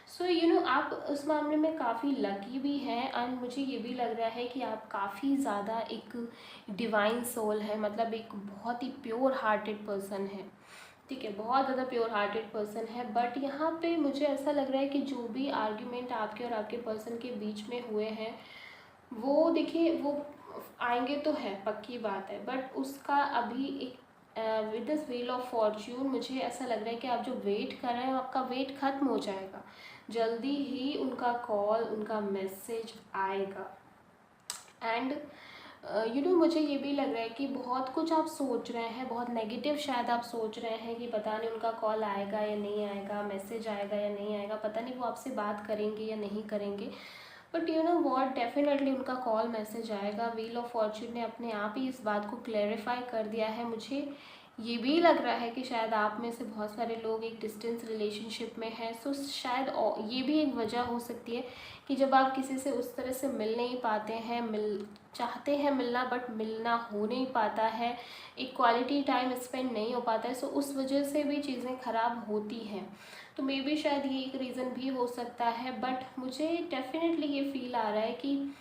Speaker 1: सो आप उस मामले में काफ़ी लकी भी हैं। एंड मुझे ये भी लग रहा है कि आप काफ़ी ज़्यादा एक डिवाइन सोल है, मतलब एक बहुत ही प्योर हार्टेड पर्सन है, ठीक है, बहुत ज़्यादा प्योर हार्टेड पर्सन है। बट यहाँ पे मुझे ऐसा लग रहा है कि जो भी आर्ग्यूमेंट आपके और आपके पर्सन के बीच में हुए हैं, वो देखिए वो आएंगे तो है, पक्की बात है, बट उसका अभी एक with this wheel of Fortune मुझे ऐसा लग रहा है कि आप जो वेट कर रहे हैं आपका वेट ख़त्म हो जाएगा, जल्दी ही उनका कॉल, उनका मैसेज आएगा। एंड मुझे ये भी लग रहा है कि बहुत कुछ आप सोच रहे हैं, बहुत नेगेटिव शायद आप सोच रहे हैं कि पता नहीं उनका कॉल आएगा या नहीं आएगा, मैसेज आएगा या नहीं आएगा, पता नहीं वो आपसे बात करेंगे या नहीं करेंगे। बट वॉट, डेफिनेटली उनका कॉल मैसेज आएगा। व्हील ऑफ फॉर्च्यून ने अपने आप ही इस बात को क्लैरिफाई कर दिया है। मुझे ये भी लग रहा है कि शायद आप में से बहुत सारे लोग एक डिस्टेंस रिलेशनशिप में हैं, सो शायद ये भी एक वजह हो सकती है कि जब आप किसी से उस तरह से मिल नहीं पाते हैं, चाहते हैं मिलना बट मिलना हो नहीं पाता है, एक क्वालिटी टाइम स्पेंड नहीं हो पाता है, सो उस वजह से भी चीज़ें ख़राब होती हैं। तो मे बी शायद ये एक रीज़न भी हो सकता है। बट मुझे डेफिनेटली ये फील आ रहा है कि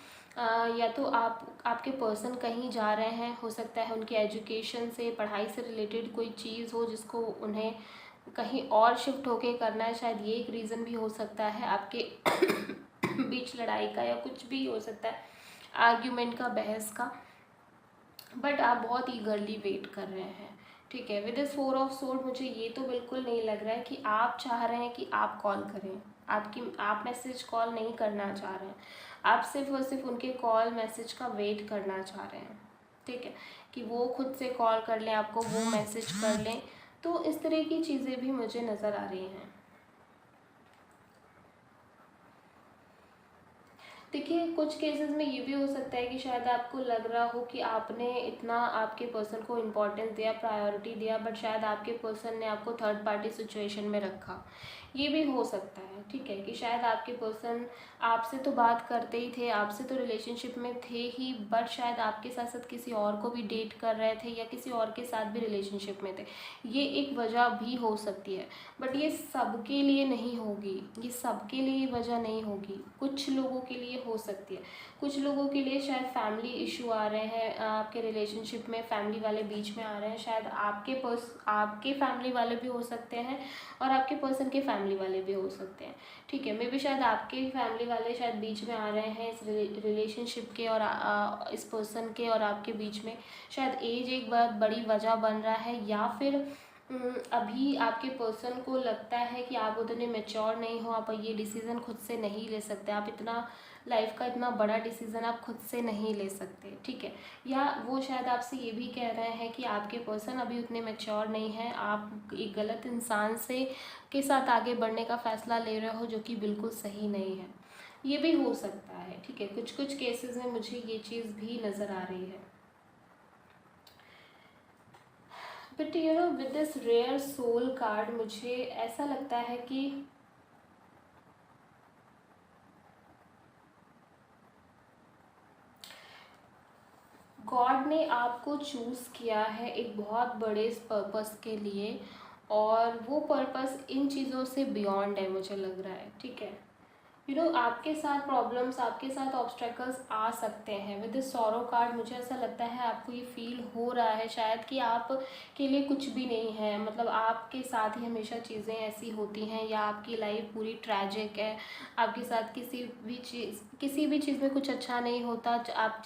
Speaker 1: या तो आपके पर्सन कहीं जा रहे हैं, हो सकता है उनकी एजुकेशन से, पढ़ाई से रिलेटेड कोई चीज़ हो जिसको उन्हें कहीं और शिफ्ट होके करना है, शायद ये एक रीज़न भी हो सकता है आपके बीच लड़ाई का, या कुछ भी हो सकता है, आर्ग्यूमेंट का, बहस का। बट आप बहुत ईगरली वेट कर रहे हैं, ठीक है। विद दिस 4 ऑफ सोर्ड मुझे ये तो बिल्कुल नहीं लग रहा है कि आप चाह रहे हैं कि आप कॉल करें, आप मैसेज कॉल नहीं करना चाह रहे हैं, आप सिर्फ और सिर्फ उनके कॉल मैसेज का वेट करना चाह रहे हैं, ठीक है, कि वो खुद से कॉल कर लें आपको, वो मैसेज कर लें। तो इस तरह की चीज़ें भी मुझे नज़र आ रही हैं। देखिए, कुछ केसेस में ये भी हो सकता है कि शायद आपको लग रहा हो कि आपने इतना आपके पर्सन को इम्पोर्टेंस दिया, प्रायोरिटी दिया, बट शायद आपके पर्सन ने आपको थर्ड पार्टी सिचुएशन में रखा। ये भी हो सकता है, ठीक है, कि शायद आपके पर्सन आपसे तो बात करते ही थे, आपसे तो रिलेशनशिप में थे ही, बट शायद आपके साथ साथ किसी और को भी डेट कर रहे थे या किसी और के साथ भी रिलेशनशिप में थे। ये एक वजह भी हो सकती है, बट ये सबके लिए नहीं होगी, ये सबके लिए वजह नहीं होगी। कुछ लोगों के लिए हो सकती है, कुछ लोगों के लिए शायद फैमिली इशू आ रहे हैं, आपके रिलेशनशिप में फैमिली वाले बीच में आ रहे हैं, शायद आपके फैमिली वाले भी हो सकते हैं और आपके पर्सन के फैमिली वाले भी हो सकते हैं, ठीक है। मे बी शायद आपके फैमिली वाले शायद बीच में आ रहे हैं इस रिलेशनशिप के और इस पर्सन के और आपके बीच में, शायद एज एक बहुत बड़ी वजह बन रहा है, या फिर अभी आपके पर्सन को लगता है कि आप उतने मैच्योर नहीं हो, आप ये डिसीज़न खुद से नहीं ले सकते, आप इतना लाइफ का इतना बड़ा डिसीज़न आप खुद से नहीं ले सकते, ठीक है। या वो शायद आपसे ये भी कह रहे हैं कि आपके पर्सन अभी उतने मैच्योर नहीं हैं, आप एक गलत इंसान से के साथ आगे बढ़ने का फ़ैसला ले रहे हो जो कि बिल्कुल सही नहीं है। ये भी हो सकता है, ठीक है। कुछ कुछ केसेस में मुझे ये चीज़ भी नज़र आ रही है। But you know, with this rare soul card मुझे ऐसा लगता है कि गॉड ने आपको चूज़ किया है एक बहुत बड़े पर्पस के लिए, और वो पर्पस इन चीज़ों से बियॉन्ड है, मुझे लग रहा है, ठीक है। यू नो, आपके साथ प्रॉब्लम्स, आपके साथ ऑब्स्टेकल्स आ सकते हैं। विद दिस सॉरो कार्ड मुझे ऐसा लगता है आपको ये फील हो रहा है शायद कि आप के लिए कुछ भी नहीं है, मतलब आपके साथ ही हमेशा चीज़ें ऐसी होती हैं, या आपकी लाइफ पूरी ट्रैजिक है, आपके साथ किसी भी चीज़ में कुछ अच्छा नहीं होता, आप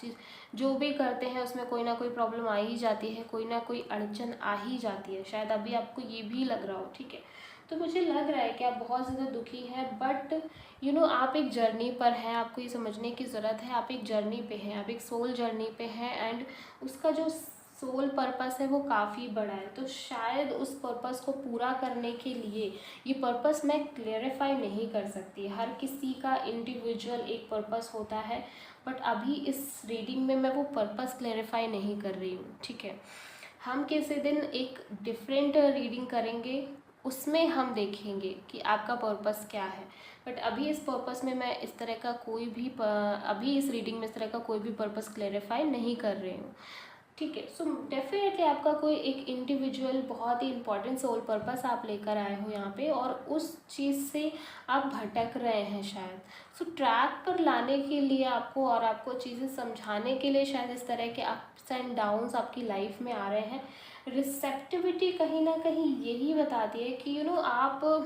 Speaker 1: जो भी करते हैं उसमें कोई ना कोई प्रॉब्लम आ ही जाती है, कोई ना कोई अड़चन आ ही जाती है, शायद अभी आपको ये भी लग रहा हो, ठीक है। तो मुझे लग रहा है कि आप बहुत ज़्यादा दुखी हैं, बट यू नो, आप एक जर्नी पर हैं, आपको ये समझने की ज़रूरत है, आप एक जर्नी पे हैं, आप एक सोल जर्नी पे हैं, एंड उसका जो सोल पर्पस है वो काफ़ी बड़ा है। तो शायद उस पर्पस को पूरा करने के लिए, ये पर्पस मैं क्लेरिफाई नहीं कर सकती, हर किसी का इंडिविजुअल एक पर्पस होता है, बट अभी इस रीडिंग में मैं वो पर्पस क्लेरिफाई नहीं कर रही हूँ, ठीक है। हम किसी दिन एक डिफरेंट रीडिंग करेंगे, उसमें हम देखेंगे कि आपका पर्पस क्या है, बट अभी इस पर्पस में मैं इस तरह का कोई भी अभी इस रीडिंग में इस तरह का कोई भी पर्पस क्लेरिफाई नहीं कर रही हूँ, ठीक है। सो डेफिनेटली आपका कोई एक इंडिविजुअल बहुत ही इंपॉर्टेंट सोल पर्पस आप लेकर आए हो यहाँ पे, और उस चीज़ से आप भटक रहे हैं शायद। सो ट्रैक पर लाने के लिए आपको, और आपको चीज़ें समझाने के लिए शायद इस तरह के अप्स एंड डाउन्स आपकी लाइफ में आ रहे हैं। रिसेप्टिविटी कहीं ना कहीं यही बताती है कि यू नो, आपको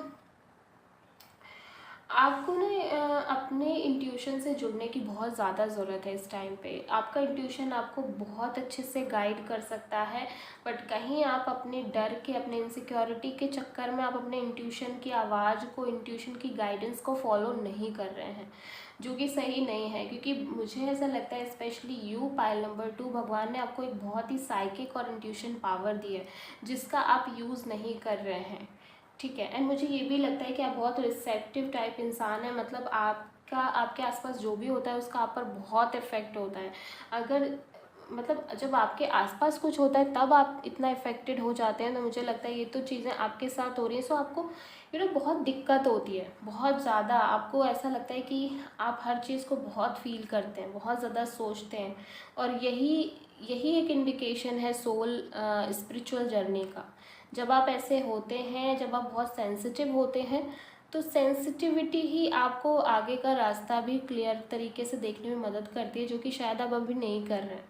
Speaker 1: ना अपने इंट्यूशन से जुड़ने की बहुत ज़्यादा ज़रूरत है इस टाइम पे। आपका इंट्यूशन आपको बहुत अच्छे से गाइड कर सकता है, बट कहीं आप अपने डर के, अपने इनसिक्योरिटी के चक्कर में आप अपने इंट्यूशन की आवाज़ को, इंट्यूशन की गाइडेंस को फॉलो नहीं कर रहे हैं, जो कि सही नहीं है। क्योंकि मुझे ऐसा लगता है, स्पेशली यू पाइल नंबर 2, भगवान ने आपको एक बहुत ही साइकिक और इंट्यूशन पावर दी है जिसका आप यूज़ नहीं कर रहे हैं, ठीक है। एंड मुझे ये भी लगता है कि आप बहुत रिसेप्टिव टाइप इंसान है, मतलब आपका आपके आसपास जो भी होता है उसका आप पर बहुत इफ़ेक्ट होता है। अगर मतलब जब आपके आसपास कुछ होता है तब आप इतना इफ़ेक्टेड हो जाते हैं, तो मुझे लगता है ये तो चीज़ें आपके साथ हो रही हैं, सो आपको यू नो बहुत दिक्कत होती है, बहुत ज़्यादा। आपको ऐसा लगता है कि आप हर चीज़ को बहुत फील करते हैं, बहुत ज़्यादा सोचते हैं, और यही यही एक इंडिकेशन है सोल स्पिरिचुअल जर्नी का। जब आप ऐसे होते हैं, जब आप बहुत सेंसिटिव होते हैं, तो सेंसिटिविटी ही आपको आगे का रास्ता भी क्लियर तरीके से देखने में मदद करती है, जो कि शायद आप अभी नहीं कर रहे हैं,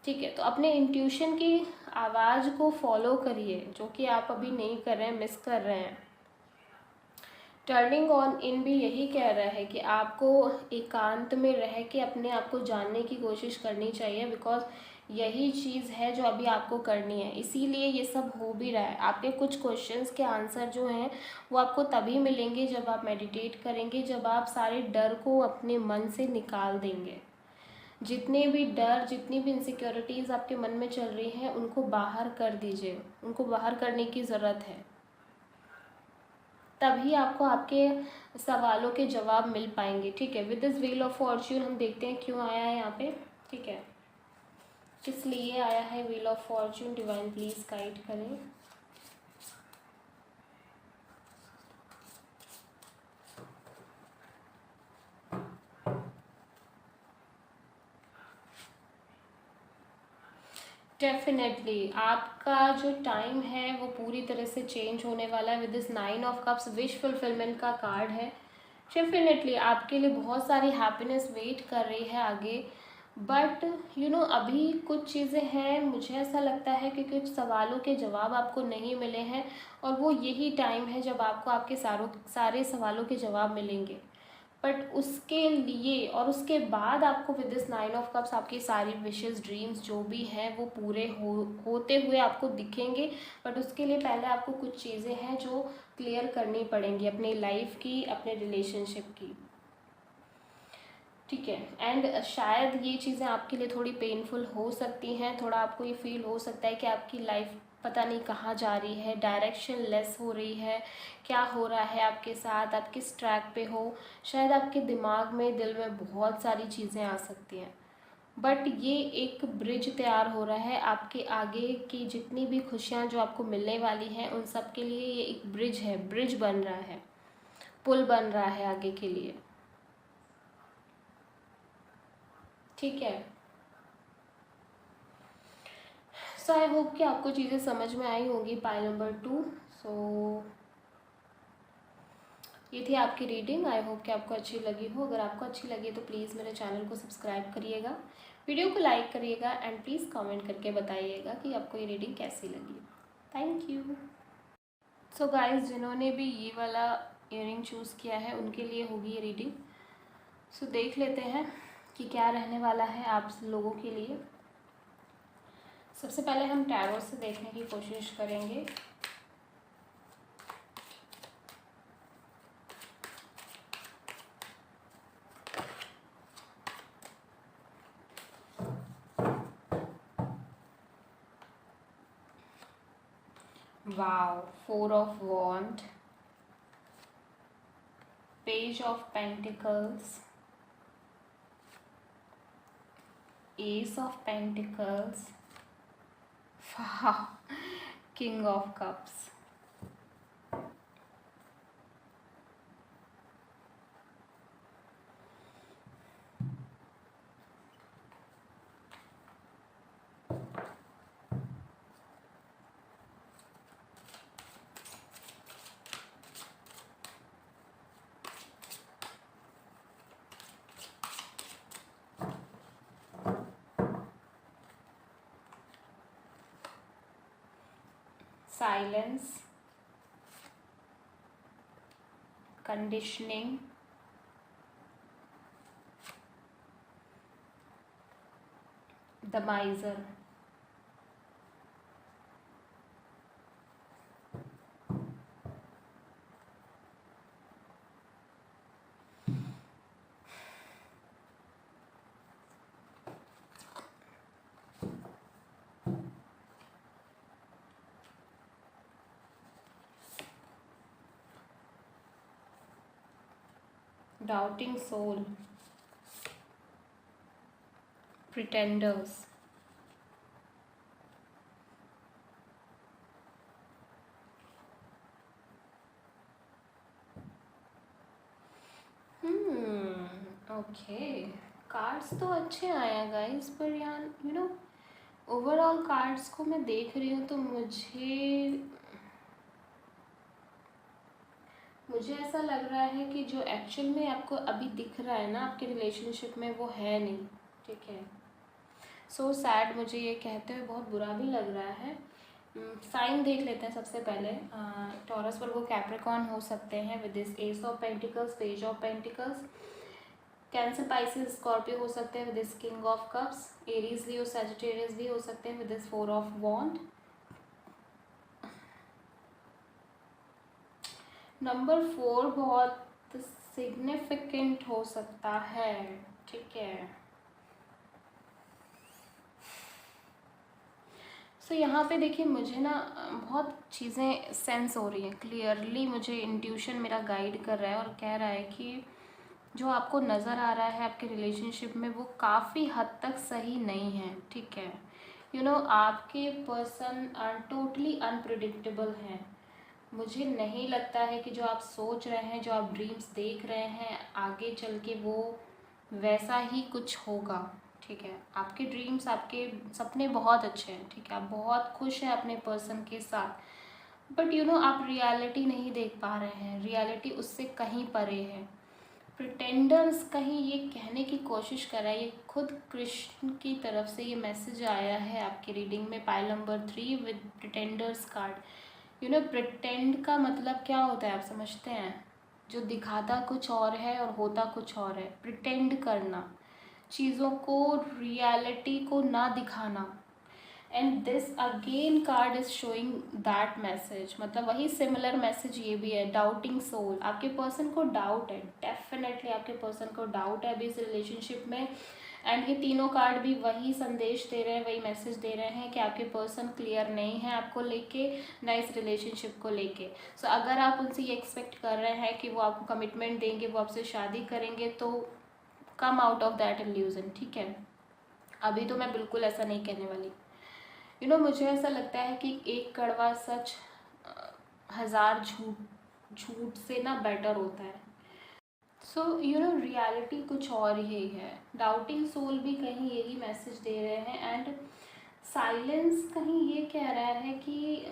Speaker 1: ठीक है। तो अपने इंट्यूशन की आवाज़ को फॉलो करिए, जो कि आप अभी नहीं कर रहे हैं, मिस कर रहे हैं। टर्निंग ऑन इन भी यही कह रहा है कि आपको एकांत में रह के अपने आप को जानने की कोशिश करनी चाहिए, बिकॉज यही चीज़ है जो अभी आपको करनी है, इसीलिए ये सब हो भी रहा है। आपके कुछ क्वेश्चंस के आंसर जो हैं वो आपको तभी मिलेंगे जब आप मेडिटेट करेंगे, जब आप सारे डर को अपने मन से निकाल देंगे। जितने भी डर, जितनी भी इनसिक्योरिटीज़ आपके मन में चल रही हैं, उनको बाहर कर दीजिए, उनको बाहर करने की ज़रूरत है। तभी आपको आपके सवालों के जवाब मिल पाएंगे। ठीक है, with this wheel of Fortune हम देखते हैं क्यों आया है यहाँ पे। ठीक है, किस लिए आया है wheel of Fortune, divine please guide करें। डेफिनेटली आपका जो टाइम है वो पूरी तरह से चेंज होने वाला है। With this 9 of cups wish fulfilment का कार्ड है। डेफिनेटली आपके लिए बहुत सारी हैप्पीनेस वेट कर रही है आगे, बट अभी कुछ चीज़ें हैं, मुझे ऐसा लगता है कि कुछ सवालों के जवाब आपको नहीं मिले हैं, और वो यही टाइम है जब आपको आपके सारे सवालों के जवाब मिलेंगे। बट उसके लिए और उसके बाद आपको विद दिस 9 ऑफ कप्स आपकी सारी विशेस ड्रीम्स जो भी हैं वो पूरे होते हुए आपको दिखेंगे। बट उसके लिए पहले आपको कुछ चीज़ें हैं जो क्लियर करनी पड़ेंगी अपनी लाइफ की, अपने रिलेशनशिप की। ठीक है, एंड शायद ये चीज़ें आपके लिए थोड़ी पेनफुल हो सकती हैं, थोड़ा आपको ये फील हो सकता है कि आपकी लाइफ पता नहीं कहाँ जा रही है, डायरेक्शन लेस हो रही है, क्या हो रहा है आपके साथ, आप किस ट्रैक पे हो। शायद आपके दिमाग में, दिल में बहुत सारी चीज़ें आ सकती हैं, बट ये एक ब्रिज तैयार हो रहा है आपके आगे की जितनी भी खुशियाँ जो आपको मिलने वाली हैं उन सब के लिए। ये एक ब्रिज है, ब्रिज बन रहा है, पुल बन रहा है आगे के लिए। ठीक है, सो आई होप कि आपको चीज़ें समझ में आई होंगी। पाई नंबर 2। सो ये थी आपकी रीडिंग। आई होप कि आपको अच्छी लगी हो। अगर आपको अच्छी लगी तो प्लीज़ मेरे चैनल को सब्सक्राइब करिएगा, वीडियो को लाइक करिएगा, एंड प्लीज़ कमेंट करके बताइएगा कि आपको ये रीडिंग कैसी लगी। Thank you. सो गाइस, जिन्होंने भी ये वाला ईयरिंग चूज़ किया है उनके लिए होगी ये रीडिंग। सो देख लेते हैं कि क्या रहने वाला है आप लोगों के लिए। सबसे पहले हम टैरो से देखने की कोशिश करेंगे। Wow, 4 of wand, page of pentacles, ace of pentacles, king of cups. Silence, conditioning, the miser. Doubting soul, pretenders, okay. Cards तो अच्छे आए हैं गाइस, पर यार ओवरऑल कार्ड्स को मैं देख रही हूँ तो मुझे ऐसा लग रहा है कि जो एक्चुअल में आपको अभी दिख रहा है ना आपके रिलेशनशिप में, वो है नहीं। ठीक है, सो सैड। मुझे ये कहते हुए बहुत बुरा भी लग रहा है। साइन देख लेते हैं सबसे पहले। टॉरस पर वो कैप्रिकॉर्न हो सकते हैं with this ace of pentacles, page of pentacles. Cancer, Pisces, Scorpio हो सकते हैं with this king of cups. Aries Leo, Sagittarius भी हो सकते हैं with this 4 of wand. Number 4 बहुत सिग्निफिकेंट हो सकता है। ठीक है, सो यहाँ पे देखिए मुझे ना बहुत चीज़ें सेंस हो रही हैं क्लियरली। मुझे इंट्यूशन मेरा गाइड कर रहा है और कह रहा है कि जो आपको नज़र आ रहा है आपके रिलेशनशिप में वो काफ़ी हद तक सही नहीं है, ठीक है। आपके पर्सन टोटली अनप्रिडिक्टेबल हैं। मुझे नहीं लगता है कि जो आप सोच रहे हैं, जो आप ड्रीम्स देख रहे हैं, आगे चल के वो वैसा ही कुछ होगा, ठीक है। आपके ड्रीम्स, आपके सपने बहुत अच्छे हैं, ठीक है। आप बहुत खुश हैं अपने पर्सन के साथ, बट आप रियलिटी नहीं देख पा रहे हैं। रियलिटी उससे कहीं परे है। प्रिटेंडर्स कहीं ये कहने की कोशिश कर रहा है, ये खुद कृष्ण की तरफ से ये मैसेज आया है आपकी रीडिंग में, pile number 3 with pretenders card. Pretend का मतलब क्या होता है आप समझते हैं? जो दिखाता कुछ और है और होता कुछ और है। प्रिटेंड करना, चीज़ों को, रियलिटी को ना दिखाना। And this again card is showing that message, मतलब वही सिमिलर मैसेज ये भी है। डाउटिंग सोल, आपके पर्सन को डाउट है, डेफिनेटली आपके पर्सन को डाउट है अभी इस रिलेशनशिप में। एंड ये तीनों कार्ड भी वही संदेश दे रहे हैं, वही मैसेज दे रहे हैं कि आपके पर्सन क्लियर नहीं है आपको लेके, ना इस रिलेशनशिप को लेके। सो अगर आप उनसे ये एक्सपेक्ट कर रहे हैं कि वो आपको कमिटमेंट देंगे, वो आपसे शादी करेंगे, तो come out of that illusion, ठीक है। अभी तो मैं बिल्कुल ऐसा नहीं कहने वाली। मुझे ऐसा लगता है कि एक कड़वा सच हजार झूठ से ना बेटर होता है। सो रियलिटी कुछ और ही है। डाउटिंग सोल भी कहीं यही मैसेज दे रहे हैं। एंड साइलेंस कहीं ये कह रहा है कि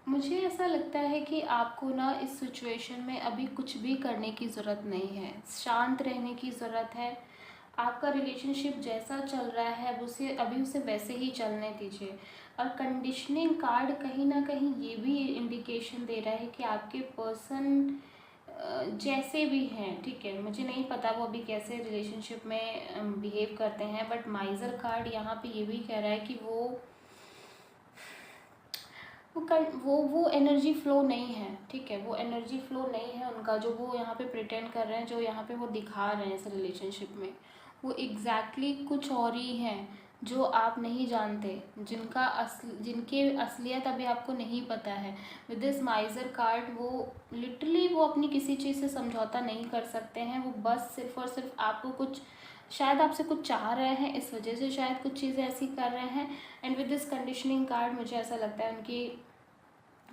Speaker 1: मुझे ऐसा लगता है कि आपको ना इस सिचुएशन में अभी कुछ भी करने की ज़रूरत नहीं है, शांत रहने की ज़रूरत है। आपका रिलेशनशिप जैसा चल रहा है अभी उसे वैसे ही चलने दीजिए। और कंडीशनिंग कार्ड कहीं ना कहीं ये भी इंडिकेशन दे रहा है कि आपके पर्सन जैसे भी हैं, ठीक है, मुझे नहीं पता वो अभी कैसे रिलेशनशिप में बिहेव करते हैं, बट माइजर कार्ड यहाँ पे ये भी कह रहा है कि वो एनर्जी फ्लो नहीं है, ठीक है। वो एनर्जी फ्लो नहीं है उनका, जो वो यहाँ पे प्रिटेंड कर रहे हैं, जो यहाँ पे वो दिखा रहे हैं इस रिलेशनशिप में, वो एग्जैक्टली कुछ और ही हैं जो आप नहीं जानते, जिनके असलियत अभी आपको नहीं पता है। विद दिस माइजर कार्ड वो लिटरली वो अपनी किसी चीज़ से समझौता नहीं कर सकते हैं। वो बस सिर्फ और सिर्फ आपको कुछ, शायद आपसे कुछ चाह रहे हैं, इस वजह से शायद कुछ चीज़ें ऐसी कर रहे हैं। And with this conditioning card मुझे ऐसा लगता है उनकी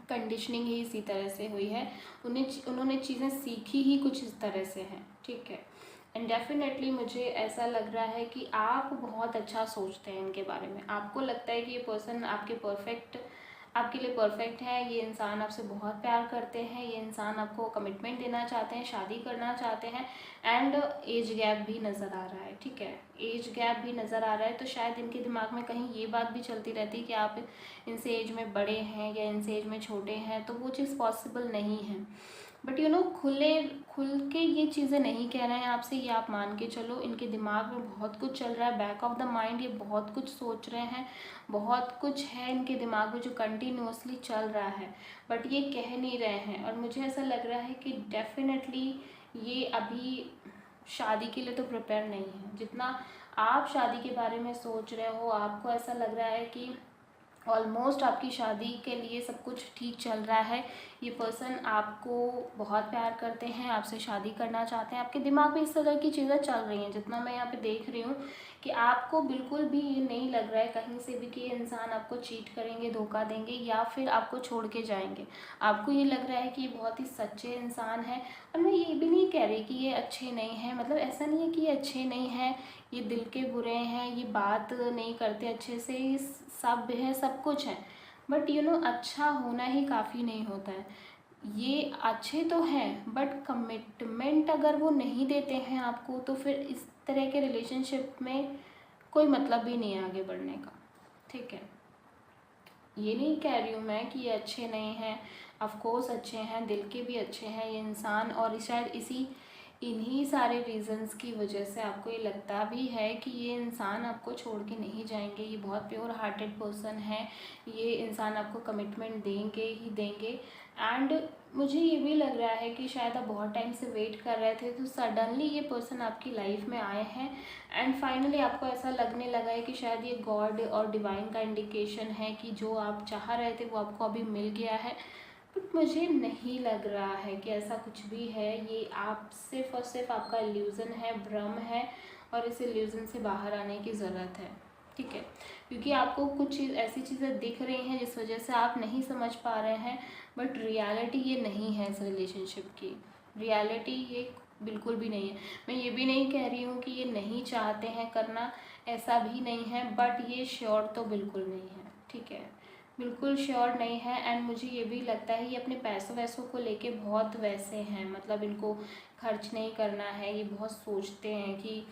Speaker 1: कंडीशनिंग ही इसी तरह से हुई है। उन्होंने चीज़ें सीखी ही कुछ इस तरह से हैं, ठीक है। एंड डेफिनेटली मुझे ऐसा लग रहा है कि आप बहुत अच्छा सोचते हैं इनके बारे में। आपको लगता है कि ये पर्सन आपके लिए परफेक्ट है। ये इंसान आपसे बहुत प्यार करते हैं, ये इंसान आपको कमिटमेंट देना चाहते हैं, शादी करना चाहते हैं। एंड एज गैप भी नज़र आ रहा है, ठीक है, एज गैप भी नज़र आ रहा है। तो शायद इनके दिमाग में कहीं ये बात भी चलती रहती है कि आप इनसे एज में बड़े हैं या इनसे एज में छोटे हैं, तो वो चीज़ पॉसिबल नहीं है। बट खुल के ये चीज़ें नहीं कह रहे हैं आपसे, ये आप मान के चलो। इनके दिमाग में बहुत कुछ चल रहा है, बैक ऑफ द माइंड ये बहुत कुछ सोच रहे हैं, बहुत कुछ है इनके दिमाग में जो कंटिन्यूअसली चल रहा है, बट ये कह नहीं रहे हैं। और मुझे ऐसा लग रहा है कि डेफिनेटली ये अभी शादी के लिए तो प्रिपेयर नहीं है। जितना आप शादी के बारे में सोच रहे हो, आपको ऐसा लग रहा है कि ऑलमोस्ट आपकी शादी के लिए सब कुछ ठीक चल रहा है, ये पर्सन आपको बहुत प्यार करते हैं, आपसे शादी करना चाहते हैं, आपके दिमाग में इस तरह की चीज़ें चल रही हैं। जितना मैं यहाँ पे देख रही हूँ कि आपको बिल्कुल भी ये नहीं लग रहा है कहीं से भी कि ये इंसान आपको चीट करेंगे, धोखा देंगे या फिर आपको छोड़ के जाएंगे। आपको ये लग रहा है कि ये बहुत ही सच्चे इंसान है। और मैं ये भी नहीं कह रही कि ये अच्छे नहीं हैं, मतलब ऐसा नहीं है कि ये अच्छे नहीं हैं, ये दिल के बुरे हैं, ये बात नहीं करते अच्छे से, सब है, सब कुछ है। बट अच्छा होना ही काफ़ी नहीं होता है। ये अच्छे तो हैं बट कमिटमेंट अगर वो नहीं देते हैं आपको, तो फिर इस तरह के रिलेशनशिप में कोई मतलब भी नहीं है आगे बढ़ने का, ठीक है। ये नहीं कह रही हूँ मैं कि ये अच्छे नहीं हैं, ऑफ कोर्स अच्छे हैं, दिल के भी अच्छे हैं ये इंसान। और शायद इन्हीं सारे रीज़न्स की वजह से आपको ये लगता भी है कि ये इंसान आपको छोड़ के नहीं जाएंगे, ये बहुत प्योर हार्टेड पर्सन है, ये इंसान आपको कमिटमेंट देंगे ही देंगे। एंड मुझे ये भी लग रहा है कि शायद आप बहुत टाइम से वेट कर रहे थे, तो सडनली ये पर्सन आपकी लाइफ में आए हैं एंड फाइनली आपको ऐसा लगने लगा है कि शायद ये गॉड और डिवाइन का इंडिकेशन है कि जो आप चाह रहे थे वो आपको अभी मिल गया है। बट मुझे नहीं लग रहा है कि ऐसा कुछ भी है, ये आप सिर्फ और सिर्फ आपका इल्यूज़न है, भ्रम है, और इस इल्यूज़न से बाहर आने की ज़रूरत है। ठीक है, क्योंकि आपको कुछ चीज़ ऐसी चीज़ें दिख रही हैं जिस वजह से आप नहीं समझ पा रहे हैं, बट रियलिटी ये नहीं है इस रिलेशनशिप की। रियलिटी ये बिल्कुल भी नहीं है। मैं ये भी नहीं कह रही हूँ कि ये नहीं चाहते हैं करना, ऐसा भी नहीं है, बट ये श्योर तो बिल्कुल नहीं है। ठीक है, बिल्कुल श्योर नहीं है। एंड मुझे ये भी लगता है ये अपने पैसों वैसों को लेके बहुत वैसे हैं, मतलब इनको खर्च नहीं करना है, ये बहुत सोचते हैं कि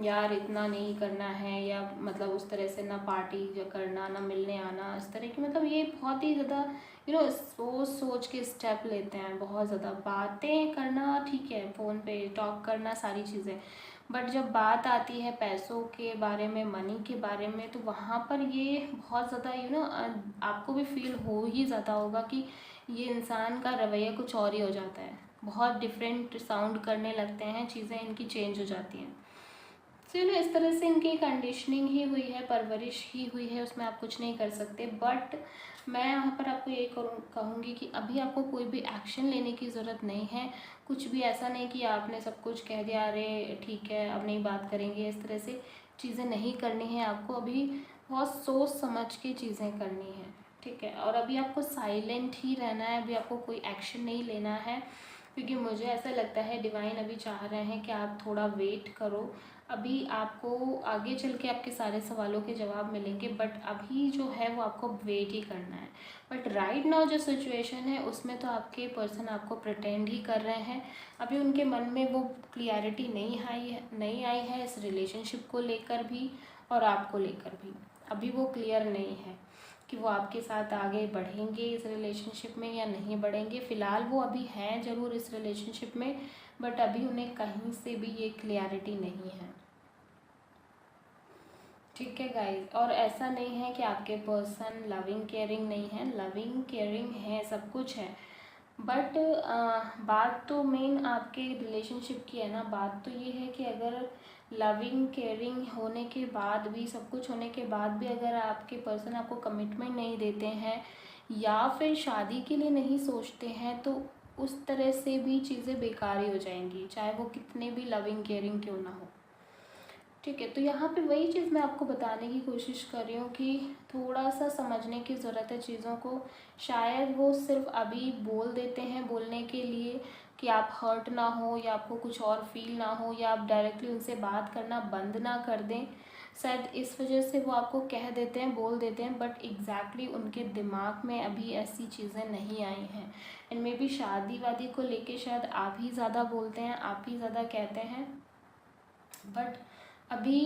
Speaker 1: यार इतना नहीं करना है, या मतलब उस तरह से ना पार्टी जो करना, ना मिलने आना, इस तरह की, मतलब ये बहुत ही ज़्यादा सोच सोच के स्टेप लेते हैं। बहुत ज़्यादा बातें करना ठीक है, फ़ोन पे टॉक करना सारी चीज़ें, बट जब बात आती है पैसों के बारे में, मनी के बारे में, तो वहाँ पर ये बहुत ज़्यादा आपको भी फील हो ही जाता होगा कि ये इंसान का रवैया कुछ और ही हो जाता है, बहुत डिफरेंट साउंड करने लगते हैं, चीज़ें इनकी चेंज हो जाती हैं। सो इस तरह से इनकी कंडीशनिंग ही हुई है, परवरिश ही हुई है, उसमें आप कुछ नहीं कर सकते। बट मैं यहाँ पर आपको ये कहूँगी कि अभी आपको कोई भी एक्शन लेने की ज़रूरत नहीं है। कुछ भी ऐसा नहीं कि आपने सब कुछ कह दिया, अरे ठीक है अब नहीं बात करेंगे, इस तरह से चीज़ें नहीं करनी है आपको। अभी बहुत सोच समझ के चीज़ें करनी है। ठीक है, और अभी आपको साइलेंट ही रहना है, अभी आपको कोई एक्शन नहीं लेना है, क्योंकि मुझे ऐसा लगता है डिवाइन अभी चाह रहे हैं कि आप थोड़ा वेट करो। अभी आपको आगे चल के आपके सारे सवालों के जवाब मिलेंगे, बट अभी जो है वो आपको वेट ही करना है। बट राइट नाउ जो सिचुएशन है उसमें तो आपके पर्सन आपको प्रिटेंड ही कर रहे हैं। अभी उनके मन में वो क्लियरिटी नहीं आई है इस रिलेशनशिप को लेकर भी और आपको लेकर भी। अभी वो क्लियर नहीं है कि वो आपके साथ आगे बढ़ेंगे इस रिलेशनशिप में या नहीं बढ़ेंगे। फ़िलहाल वो अभी हैं ज़रूर इस रिलेशनशिप में, बट अभी उन्हें कहीं से भी ये क्लियरिटी नहीं है। ठीक है गाइस, और ऐसा नहीं है कि आपके पर्सन लविंग केयरिंग नहीं है, लविंग केयरिंग है, सब कुछ है। बट बात तो मेन आपके रिलेशनशिप की है ना। बात तो ये है कि अगर लविंग केयरिंग होने के बाद भी, सब कुछ होने के बाद भी, अगर आपके पर्सन आपको कमिटमेंट नहीं देते हैं या फिर शादी के लिए नहीं सोचते हैं, तो उस तरह से भी चीज़ें बेकार ही हो जाएंगी, चाहे वो कितने भी लविंग केयरिंग क्यों ना हो। ठीक है, तो यहाँ पे वही चीज़ मैं आपको बताने की कोशिश कर रही हूँ कि थोड़ा सा समझने की ज़रूरत है चीज़ों को। शायद वो सिर्फ अभी बोल देते हैं बोलने के लिए कि आप हर्ट ना हो, या आपको कुछ और फील ना हो, या आप डायरेक्टली उनसे बात करना बंद ना कर दें। शायद इस वजह से वो आपको कह देते हैं, बोल देते हैं, बट एग्जैक्टली उनके दिमाग में अभी ऐसी चीज़ें नहीं आई हैं। एंड मे बी शादी वादी को लेके शायद आप ही ज़्यादा बोलते हैं, आप ही ज़्यादा कहते हैं, बट अभी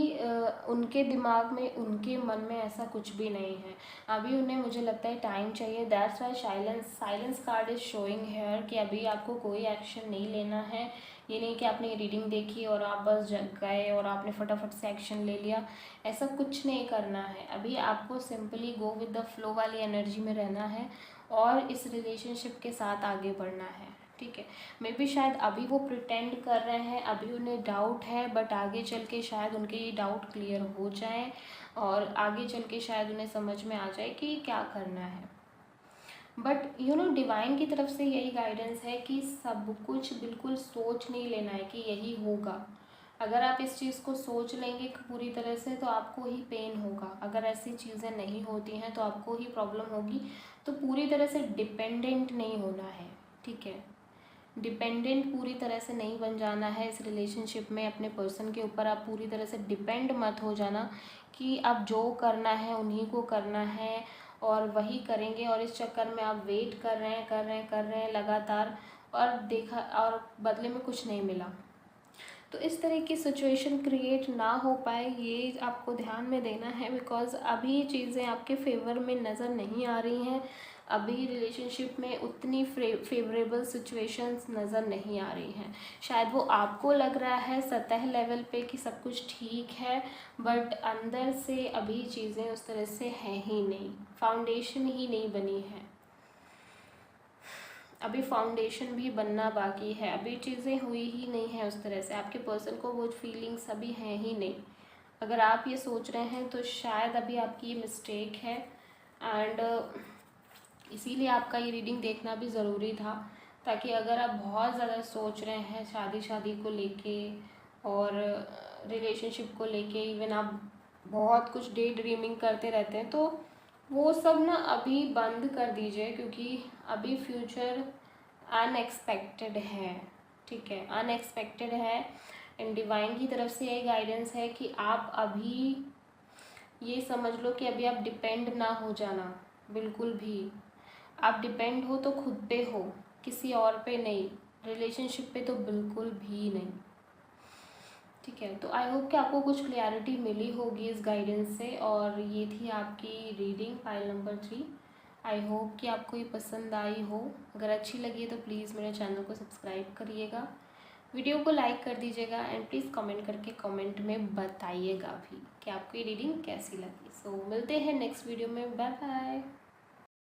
Speaker 1: उनके दिमाग में, उनके मन में ऐसा कुछ भी नहीं है। अभी उन्हें, मुझे लगता है, टाइम चाहिए। That's why silence card is showing here कि अभी आपको कोई एक्शन नहीं लेना है। ये नहीं कि आपने रीडिंग देखी और आप बस जग गए और आपने फटाफट से एक्शन ले लिया, ऐसा कुछ नहीं करना है। अभी आपको simply go with the flow वाली एनर्जी में रहना है और इस रिलेशनशिप के साथ आगे बढ़ना है। ठीक है, मे बी शायद अभी वो प्रिटेंड कर रहे हैं, अभी उन्हें डाउट है, बट आगे चल के शायद उनके ये डाउट क्लियर हो जाए और आगे चल के शायद उन्हें समझ में आ जाए कि क्या करना है। बट डिवाइन की तरफ से यही गाइडेंस है कि सब कुछ बिल्कुल सोच नहीं लेना है कि यही होगा। अगर आप इस चीज़ को सोच लेंगे पूरी तरह से तो आपको ही पेन होगा। अगर ऐसी चीज़ें नहीं होती हैं तो आपको ही प्रॉब्लम होगी। तो पूरी तरह से डिपेंडेंट नहीं होना है। ठीक है, डिपेंडेंट पूरी तरह से नहीं बन जाना है इस रिलेशनशिप में। अपने पर्सन के ऊपर आप पूरी तरह से डिपेंड मत हो जाना कि अब जो करना है उन्हीं को करना है और वही करेंगे, और इस चक्कर में आप वेट कर रहे हैं लगातार, और देखा और बदले में कुछ नहीं मिला। तो इस तरह की सिचुएशन क्रिएट ना हो पाए, ये आपको ध्यान में देना है, बिकॉज़ अभी चीज़ें आपके फेवर में नज़र नहीं आ रही हैं। अभी रिलेशनशिप में उतनी फेवरेबल सिचुएशंस नज़र नहीं आ रही हैं। शायद वो आपको लग रहा है सतह लेवल पे कि सब कुछ ठीक है, बट अंदर से अभी चीज़ें उस तरह से हैं ही नहीं, फाउंडेशन ही नहीं बनी है। अभी फाउंडेशन भी बनना बाकी है, अभी चीज़ें हुई ही नहीं है उस तरह से। आपके पर्सन को वो फीलिंग्स अभी हैं ही नहीं। अगर आप ये सोच रहे हैं तो शायद अभी आपकी ये मिस्टेक है, एंड इसीलिए आपका ये रीडिंग देखना भी ज़रूरी था, ताकि अगर आप बहुत ज़्यादा सोच रहे हैं शादी को लेके और रिलेशनशिप को लेके, इवन आप बहुत कुछ डे ड्रीमिंग करते रहते हैं, तो वो सब ना अभी बंद कर दीजिए, क्योंकि अभी फ्यूचर अनएक्सपेक्टेड है। ठीक है, अनएक्सपेक्टेड है, एंड डिवाइन की तरफ से ये गाइडेंस है कि आप अभी ये समझ लो कि अभी आप डिपेंड ना हो जाना बिल्कुल भी। आप डिपेंड हो तो खुद पे हो, किसी और पे नहीं, रिलेशनशिप पे तो बिल्कुल भी नहीं। ठीक है, तो आई होप कि आपको कुछ क्लैरिटी मिली होगी इस गाइडेंस से। और ये थी आपकी reading pile number 3। I hope कि आपको ये पसंद आई हो। अगर अच्छी लगी है तो प्लीज़ मेरे चैनल को सब्सक्राइब करिएगा, वीडियो को लाइक कर दीजिएगा, एंड प्लीज़ कमेंट करके कमेंट में बताइएगा भी कि आपको ये रीडिंग कैसी लगी। सो मिलते हैं नेक्स्ट वीडियो में, बाय बाय।